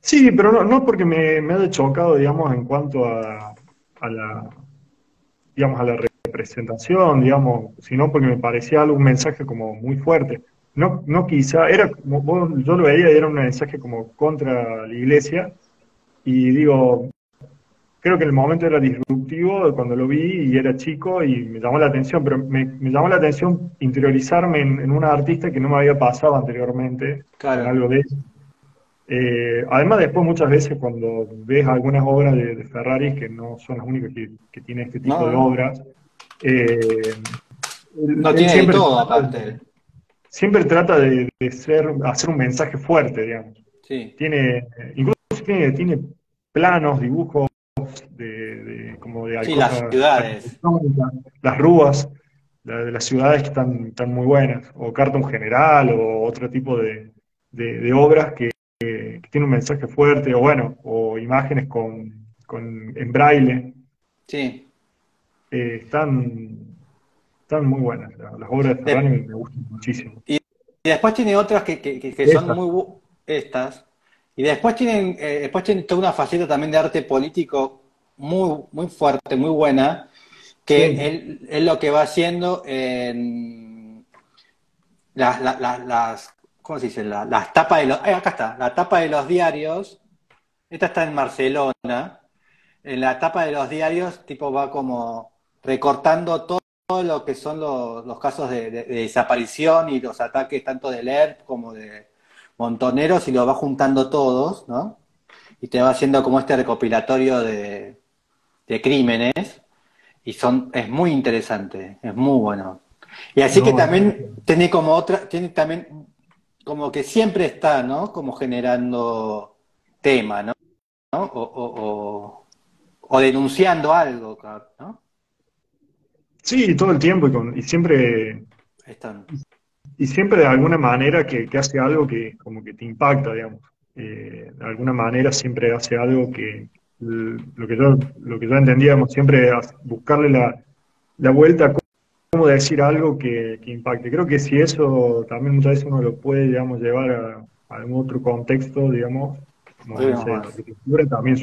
Sí, pero no porque me haya chocado, digamos, en cuanto a la, digamos, a la representación, digamos, sino porque me parecía algo, un mensaje como muy fuerte. No quizá, era como, yo lo veía y era un mensaje como contra la iglesia, y digo, creo que el momento era disruptivo cuando lo vi y era chico y me llamó la atención, pero me llamó la atención interiorizarme en una artista que no me había pasado anteriormente con Claro. algo de eso. Además, después muchas veces cuando ves algunas obras de Ferrari, que no son las únicas que tiene este tipo No, de no. obras, eh, No él tiene de todo aparte. siempre trata de hacer un mensaje fuerte, digamos. Sí. Incluso tiene planos, dibujos como de Sí, las cosas ciudades. arquitectónicas, las rúas de las ciudades que están muy buenas, o Carta General, o otro tipo de obras que tienen un mensaje fuerte, o bueno, o imágenes en braille. Sí. Están muy buenas. Las obras de Ferrari De- me gustan muchísimo. y, y después tiene otras que son Esta. muy estas. Y después tienen toda una faceta también de arte político muy fuerte, muy buena, que Sí, él lo que va haciendo en ¿cómo se dice? Las tapas de los, acá está, la tapa de los diarios, esta está en Barcelona, en la tapa de los diarios, tipo va como recortando todo lo que son los casos de desaparición y los ataques tanto del ERP como de montoneros y lo va juntando todos, ¿no? Y te va haciendo como este recopilatorio de crímenes y es muy interesante, es muy bueno. Y así que no, también tiene también como que siempre está, ¿no? Como generando tema, ¿no? O denunciando algo, ¿no? sí, todo el tiempo y siempre. Están. Y siempre de alguna manera que hace algo que como que te impacta, digamos. De alguna manera siempre hace algo lo que yo entendía, digamos, siempre buscarle la vuelta a cómo decir algo que impacte. Creo que si eso también muchas veces uno lo puede, digamos, llevar a algún otro contexto, digamos, como, Hoy no vemos sé, la más. arquitectura también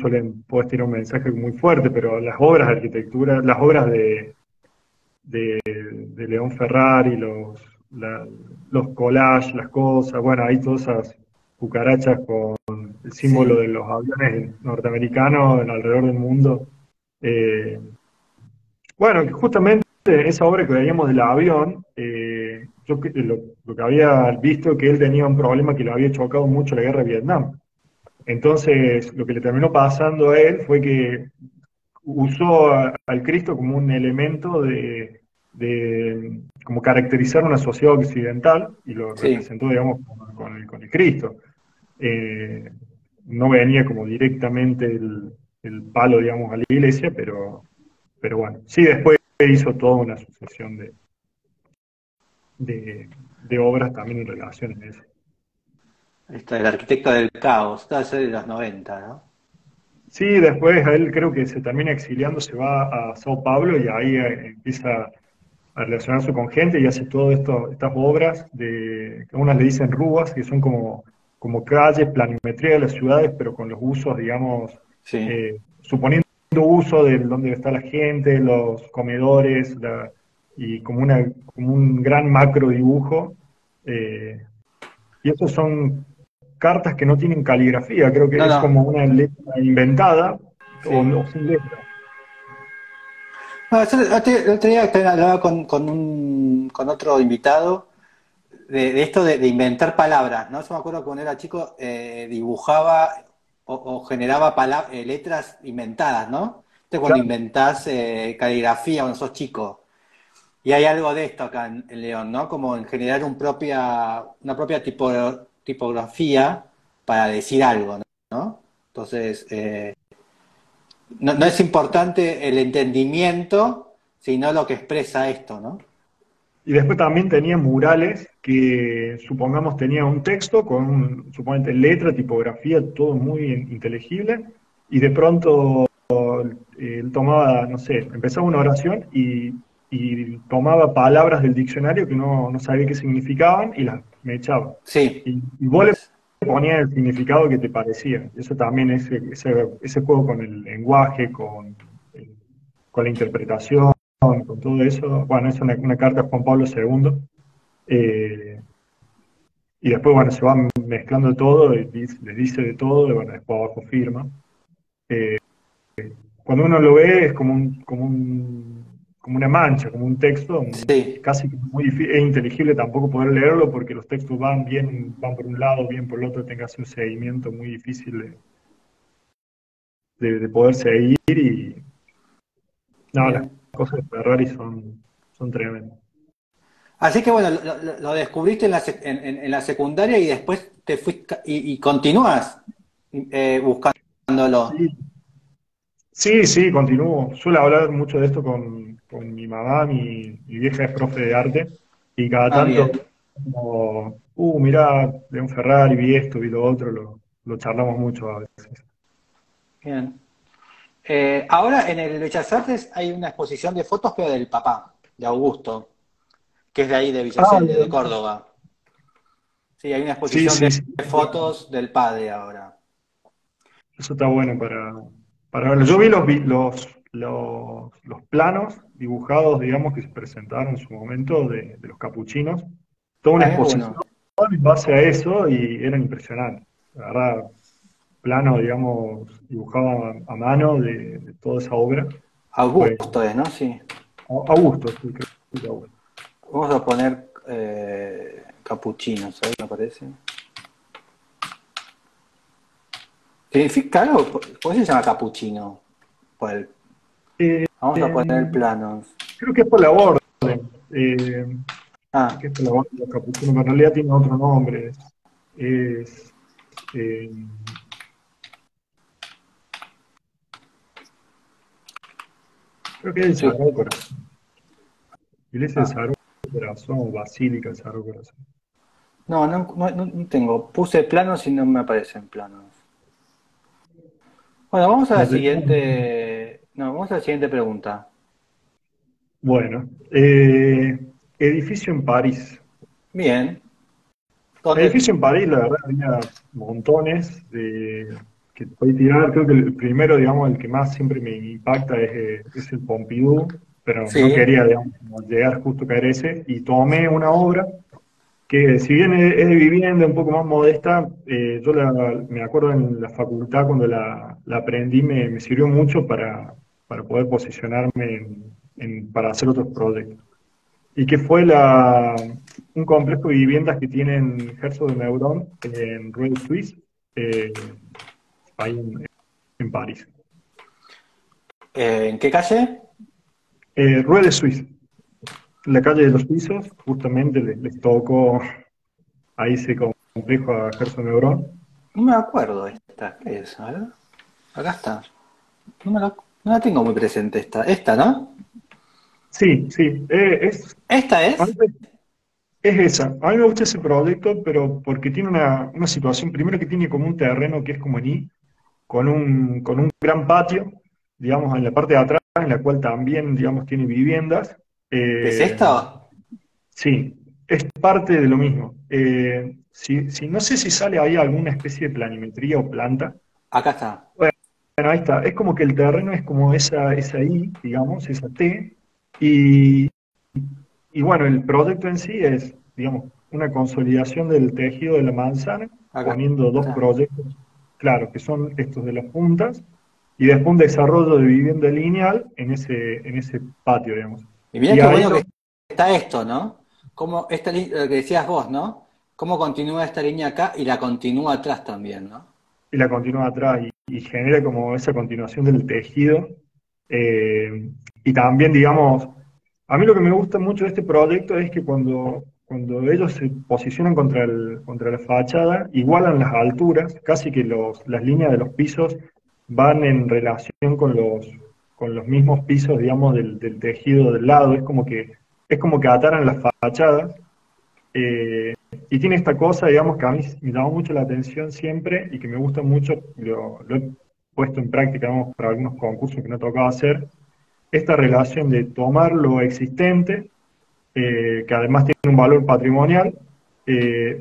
puede tirar un mensaje muy fuerte, pero las obras de arquitectura, las obras de León Ferrari, la- los collages, las cosas, bueno, hay todas esas cucarachas con el símbolo Sí, de los aviones norteamericanos alrededor del mundo. Eh, bueno, que justamente esa obra que veíamos del avión, lo que había visto que él tenía un problema que lo había chocado mucho la guerra de Vietnam. Entonces, lo que le terminó pasando a él fue que usó al Cristo como un elemento de como caracterizar una sociedad occidental y lo Sí. representó, digamos, con el Cristo. Eh, no venía como directamente el palo, digamos, a la iglesia, pero bueno, sí, después hizo toda una sucesión de obras también en relación a eso. Esto, el arquitecto del caos, está de los 90, ¿no? Sí, después a él creo que se termina exiliando, se va a Sao Paulo y ahí empieza a relacionarse con gente y hace todas estas obras que unas le dicen rúas, que son como calles, planimetría de las ciudades, pero con los usos, digamos, Sí. suponiendo uso de dónde está la gente, los comedores, y como un gran macro dibujo. eh, y esos son cartas que no tienen caligrafía, creo que No, es no, como una letra inventada o, sí. no, sin letra. No, yo el otro día hablaba con otro invitado de esto de inventar palabras, ¿no? Yo me acuerdo que cuando era chico dibujaba o generaba letras inventadas, ¿no? Entonces cuando Claro, inventás caligrafía cuando sos chico. Y hay algo de esto acá en León, ¿no? Como en generar una propia tipografía para decir algo, ¿no? Entonces, no es importante el entendimiento, sino lo que expresa esto, ¿no? y después también tenía murales que, supongamos, tenía un texto con, suponete, letra, tipografía, todo muy inteligible, y de pronto él tomaba, no sé, empezaba una oración y tomaba palabras del diccionario que no sabía qué significaban y las me echaba. Sí, Y vos le ponías el significado que te parecía. Eso también, ese juego con el lenguaje, con la interpretación, con todo eso. Bueno, es una carta de Juan Pablo II. eh, y después, bueno, se va mezclando todo, y les dice de todo, y bueno, después abajo firma. Cuando uno lo ve es como una mancha, como un texto, sí, casi que muy difícil, es inteligible tampoco poder leerlo porque los textos van bien, van por un lado, bien por el otro, tengas un seguimiento muy difícil de poder seguir y no, las bien. cosas de Ferrari son tremendas. Así que bueno, lo descubriste en la secundaria y después te fuiste y continúas buscándolo. Sí, sí, sí, continúo. Suelo hablar mucho de esto con mi mamá, mi vieja es profe de arte, y cada Ah, tanto, bien, como, mirá, de un Ferrari, vi esto, vi lo otro, lo charlamos mucho a veces. bien. Ahora en el Bellas Artes hay una exposición de fotos, pero del papá, de Augusto, que es de ahí de Ah, Villallende, de Córdoba. Sí, hay una sí, exposición sí, de sí. fotos del padre ahora. Eso está bueno para verlo. Yo vi los planos dibujados, digamos, que se presentaron en su momento de los capuchinos. Toda una Ah, es exposición bueno. en base a eso y eran impresionantes. La verdad, plano, digamos, dibujado a mano de toda esa obra. Fue Augusto es, ¿no? Sí. Augusto, sí, creo que Augusto. Vamos a poner capuchino, ¿sabes? Me parece. ¿Significa algo? ¿Por qué se llama capuchino? Por el- Eh, Vamos a poner eh, planos. creo que es por la orden. Eh, Creo Ah, que es por la orden de los capuchinos, pero en realidad tiene otro nombre. Es, eh, creo que es el sí. Sagrado Corazón. Iglesia del Ah. Sagrado Corazón o Basílica del Sagrado Corazón. No tengo. Puse planos y no me aparecen planos. Bueno, vamos a la No sé. siguiente. No, vamos a la siguiente pregunta. Bueno, edificio en París. Bien. ¿Dónde? Edificio en París, la verdad, había montones que podía tirar. Creo que el primero, digamos, el que más siempre me impacta es el Pompidou, pero no Sí. quería, digamos, como llegar justo a caer ese. Y tomé una obra que, si bien es de vivienda, un poco más modesta, yo me acuerdo en la facultad cuando la aprendí, me sirvió mucho para poder posicionarme para hacer otros proyectos. Y que fue un complejo de viviendas que tienen Herzog de Meuron en Rueil Suisse. ahí en París. ¿En qué calle? Rue de Suisse, la calle de los pisos, justamente les tocó ahí ese complejo a Gerson Lebrón. No me acuerdo esta. ¿Qué es? A ver. Acá está. No la tengo muy presente esta. Esta, ¿no? Sí, sí, ¿Esta a mí es? es esa. A mí me gusta ese proyecto, pero porque tiene una situación, primero que tiene como un terreno que es como en I, con un gran patio, digamos, en la parte de atrás, en la cual también, digamos, tiene viviendas. ¿Es Eh, esta? sí, es parte de lo mismo. No sé si sale ahí alguna especie de planimetría o planta. Acá está. Bueno, ahí está. Es como que el terreno es como esa I, digamos, esa T, y, y bueno, el proyecto en sí es, digamos, una consolidación del tejido de la manzana, Acá poniendo dos está. proyectos, claro, que son estos de las puntas, y después un desarrollo de vivienda lineal en ese patio, digamos. Y mirá Y qué ahí bueno que está esto, ¿no? Como lo que decías vos, ¿no? Cómo continúa esta línea acá y la continúa atrás también, ¿no? y la continúa atrás y genera como esa continuación del tejido. Y también, digamos, a mí lo que me gusta mucho de este proyecto es que cuando ellos se posicionan contra la fachada, igualan las alturas, casi que las líneas de los pisos van en relación con los mismos pisos, digamos, del tejido del lado. Es como que ataran las fachadas. eh, y tiene esta cosa, digamos, que a mí me llamó mucho la atención siempre y que me gusta mucho, lo he puesto en práctica, digamos, para algunos concursos que no tocaba hacer, esta relación de tomar lo existente, que además tiene un valor patrimonial,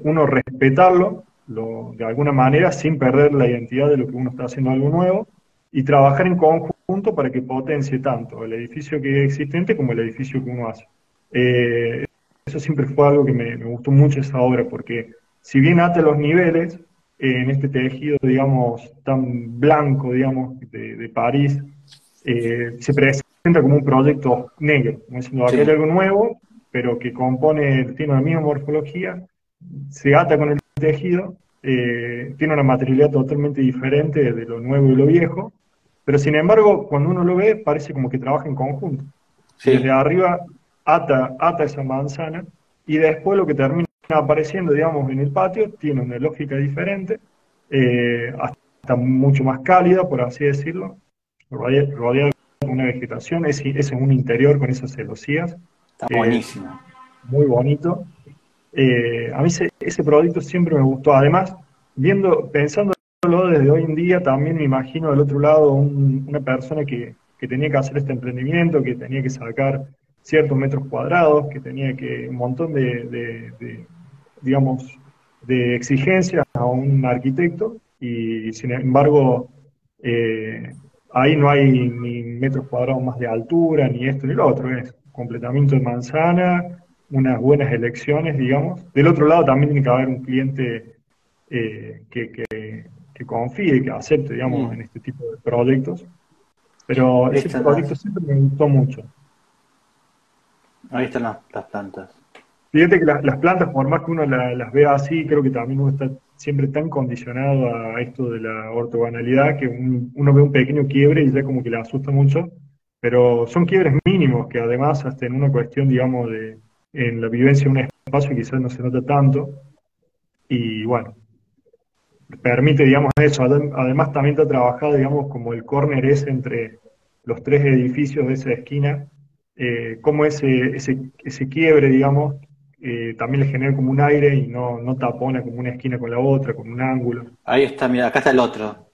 uno respetarlo de alguna manera sin perder la identidad de lo que uno está haciendo algo nuevo y trabajar en conjunto para que potencie tanto el edificio que es existente como el edificio que uno hace. Eh, Eso siempre fue algo que me gustó mucho esa obra, porque si bien ata los niveles, en este tejido, digamos, tan blanco, digamos, de París, se presenta como un proyecto negro, como diciendo, acá hay Sí. algo nuevo, pero que tiene la misma morfología, se ata con el tejido, tiene una materialidad totalmente diferente de lo nuevo y lo viejo, pero sin embargo, cuando uno lo ve, parece como que trabaja en conjunto. Y desde Sí. arriba ata esa manzana, y después lo que termina apareciendo, digamos, en el patio, tiene una lógica diferente, hasta mucho más cálida, por así decirlo, rodeada de una vegetación, ese es un interior con esas celosías, Está que es buenísimo. muy bonito. A mí ese producto siempre me gustó. Además, pensándolo desde hoy en día, también me imagino del otro lado una persona que tenía que hacer este emprendimiento, que tenía que sacar ciertos metros cuadrados, que tenía un montón digamos, de exigencias a un arquitecto, y sin embargo, eh, ahí no hay ni metros cuadrados más de altura, ni esto ni lo otro, es completamiento de manzana, unas buenas elecciones, digamos. Del otro lado también tiene que haber un cliente que confíe, que acepte, digamos, Mm. en este tipo de proyectos. Pero ese Esta no. proyecto siempre me gustó mucho. Ahí están las plantas. Fíjate que las plantas, por más que uno las vea así, creo que también uno está siempre tan condicionado a esto de la ortogonalidad que uno ve un pequeño quiebre y ya como que le asusta mucho, pero son quiebres mínimos que además hasta en una cuestión, digamos, en la vivencia de un espacio quizás no se nota tanto y bueno, permite, digamos, eso. Además también está trabajado, digamos, como el córner es entre los tres edificios de esa esquina, como ese quiebre, digamos, también le genera como un aire y no tapona como una esquina con la otra, con un ángulo. Ahí está, mira, acá está el otro.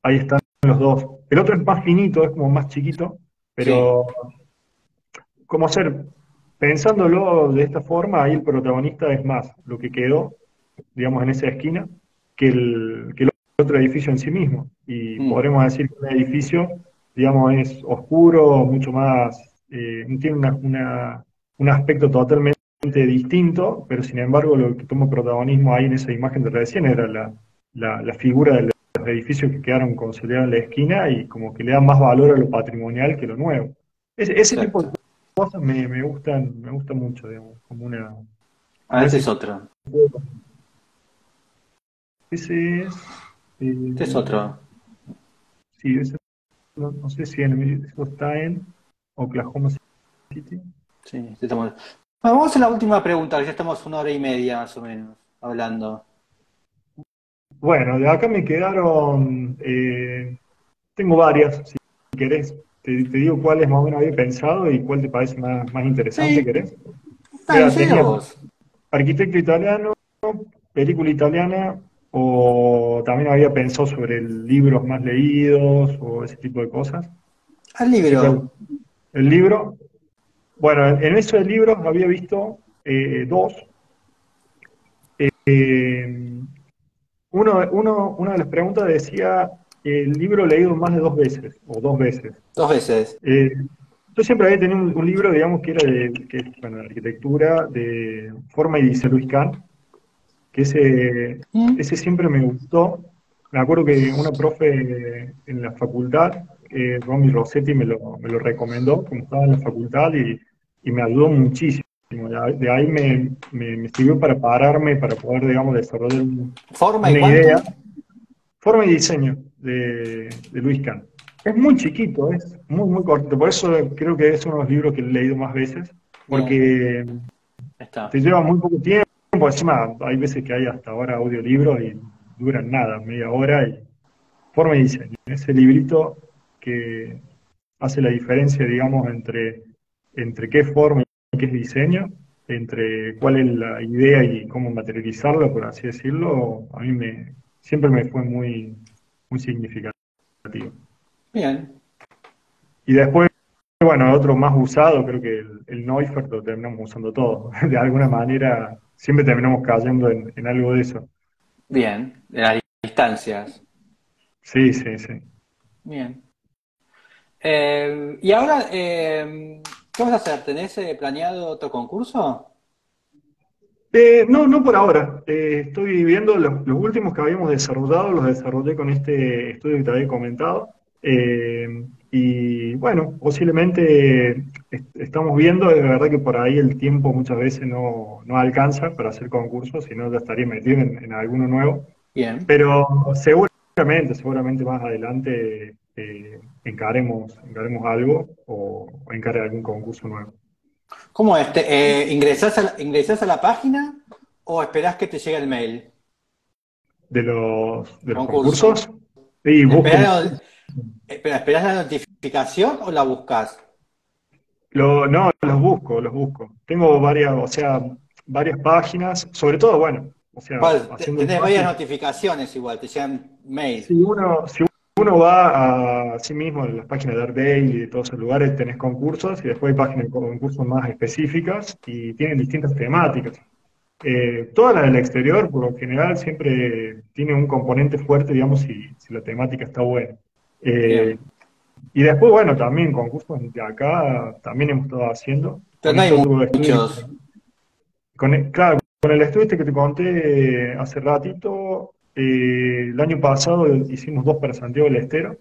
Ahí están los dos. El otro es más finito, es como más chiquito, Sí. pero como ser, pensándolo de esta forma, ahí el protagonista es más lo que quedó, digamos, en esa esquina, que el otro edificio en sí mismo. Y Mm. podremos decir que un edificio, digamos, es oscuro, mucho más, tiene un aspecto totalmente distinto, pero sin embargo lo que toma protagonismo ahí en esa imagen de recién era la figura de los edificios que quedaron consolidados en la esquina y como que le da más valor a lo patrimonial que lo nuevo. Ese tipo de Exacto. cosas me gustan mucho, digamos, Ah, como ese ese es otro. ese es Este es otro. Sí, no sé si eso está en Oklahoma City. Sí, bueno, vamos a hacer la última pregunta, que ya estamos 1 hora y media más o menos hablando. Bueno, de acá me quedaron, tengo varias, si querés, te digo cuáles más o menos había pensado y cuál te parece más interesante, Sí, ¿querés? dale, Mira, seguilo tenía vos. arquitecto italiano, película italiana, o también había pensado sobre libros más leídos o ese tipo de cosas. Al No sé cuál. libro. El libro, bueno, en eso de libros había visto dos. Eh, una de las preguntas decía el libro leído más de 2 veces o 2 veces. 2 veces. Eh, yo siempre había tenido un libro, digamos, que era bueno, de arquitectura, de forma y dice Luis Kahn, que ¿Mm? ese siempre me gustó. Me acuerdo que una profe en la facultad, Romy Rossetti, me lo recomendó cuando estaba en la facultad y me ayudó muchísimo. De ahí me sirvió para pararme, para poder, digamos, desarrollar ¿Forma y una idea. cuánto? Forma y diseño de Luis Kahn. Es muy chiquito, es muy cortito. Por eso creo que es uno de los libros que he leído más veces, Bien, porque está. te lleva muy poco tiempo. Encima, hay veces que hay hasta ahora audiolibros y duran nada, media hora. Y forma y diseño. Ese librito que hace la diferencia, digamos, entre qué es forma y qué es diseño, entre cuál es la idea y cómo materializarla, por así decirlo, a mí siempre me fue muy significativo. Bien. Y después, bueno, otro más usado, creo que el Neufert lo terminamos usando todo. De alguna manera, siempre terminamos cayendo en algo de eso. Bien. De las distancias. Sí, sí, sí. Bien. Y ahora, ¿qué vas a hacer? ¿Tenés planeado otro concurso? No por ahora. Estoy viendo los últimos que habíamos desarrollado, los desarrollé con este estudio que te había comentado. Y bueno, posiblemente estamos viendo, es verdad que por ahí el tiempo muchas veces no alcanza para hacer concursos, si no ya estaría metido en alguno nuevo. Bien. Pero seguramente más adelante encaremos algo o encare algún concurso nuevo. ¿Cómo es? ¿Ingresás a la página o esperás que te llegue el mail? De los Concurso. concursos. Y busco, ¿Esperás la notificación o la buscas? no, los busco. Tengo varias, o sea, varias páginas, sobre todo, bueno, o sea, Igual, haciendo tenés varias fácil. notificaciones igual, te llegan mail. Si uno va a sí mismo en las páginas de ArtDaily y de todos esos lugares, tenés concursos y después hay páginas de concursos más específicas y tienen distintas temáticas. Todas las del exterior, por lo general, siempre tiene un componente fuerte, digamos, si la temática está buena. Eh, Bien. y después, bueno, también concursos de acá también hemos estado haciendo. Pero Con no hay este otro estudio, muchos. claro, con el estudio este que te conté hace ratito, el año pasado hicimos dos para Santiago del Estero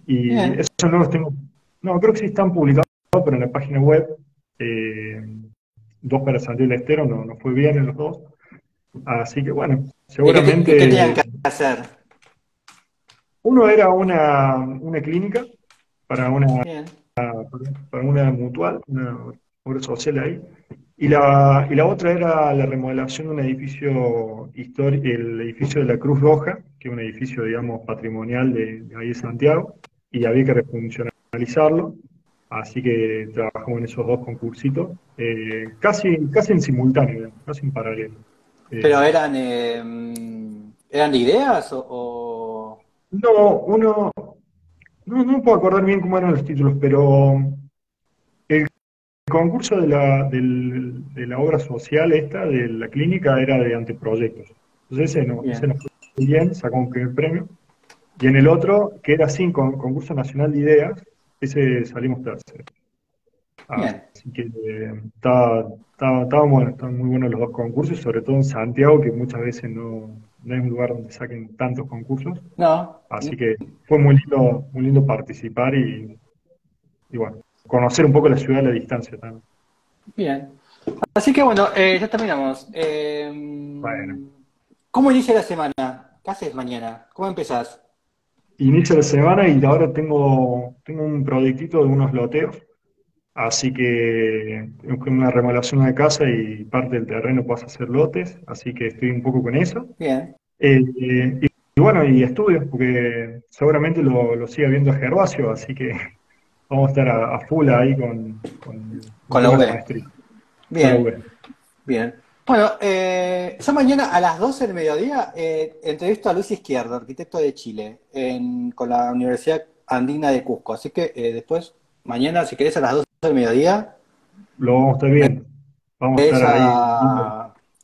y Bien. esos no los tengo, no, creo que sí están publicados, pero en la página web, eh, dos para Santiago del Estero, no fue bien en los dos. Así que bueno, ¿Y qué tenían seguramente que hacer? uno era una clínica para una, Bien. para una mutual, una obra social ahí, y la otra era la remodelación de un edificio histórico, el edificio de la Cruz Roja, que es un edificio, digamos, patrimonial de ahí de Santiago, y había que refuncionalizarlo, así que trabajamos en esos dos concursitos, casi en simultáneo, digamos, casi en paralelo. ¿Pero Eh, eran de ideas no, no puedo acordar bien cómo eran los títulos, pero el concurso de la obra social esta, de la clínica, era de anteproyectos. Entonces ese Bien. nos fue bien, sacó un primer premio. Y en el otro, que era sin concurso nacional de ideas, ese salimos tercero. Bien. Así que estaban muy buenos los dos concursos, sobre todo en Santiago, que muchas veces no es un lugar donde saquen tantos concursos. No. Así que fue muy lindo participar y bueno, conocer un poco la ciudad a la distancia también. Bien. Así que bueno, ya terminamos. Bueno, ¿Cómo inicia la semana? ¿Qué haces mañana? ¿Cómo empezás? Inicio la semana y ahora tengo un proyectito de unos loteos, así que tengo una remodelación de casa y parte del terreno pasa a ser lotes, así que estoy un poco con eso. Bien, Y bueno, y estudio, porque seguramente lo siga viendo Gervasio, así que vamos a estar a full ahí con el con la tema de la V. maestría, con la Bien, UB. bien. Bueno, yo mañana a las 12 del mediodía entrevisto a Luis Izquierdo, arquitecto de Chile, con la Universidad Andina de Cusco. Así que después, mañana, si querés, a las 12 del mediodía, Lo vamos a estar viendo, vamos a estar ves ahí viendo.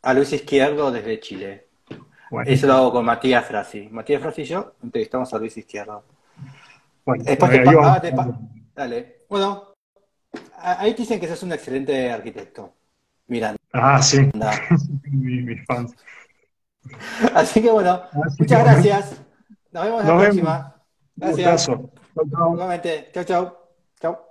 a Luis Izquierdo desde Chile. Eso lo Buenísimo. hago con Matías Frasi. Matías Frasi y yo entrevistamos a Luis Izquierdo. Bueno, Después ahí vamos. dale. Bueno, ahí te dicen que sos un excelente arquitecto. Miranda. Ah, sí, mis fans. Así que bueno, Así que muchas bueno, gracias. Nos vemos la nos vemos. próxima. Un Gracias. gustazo. Chau, chau. Nuevamente. Chau, chau. Chau.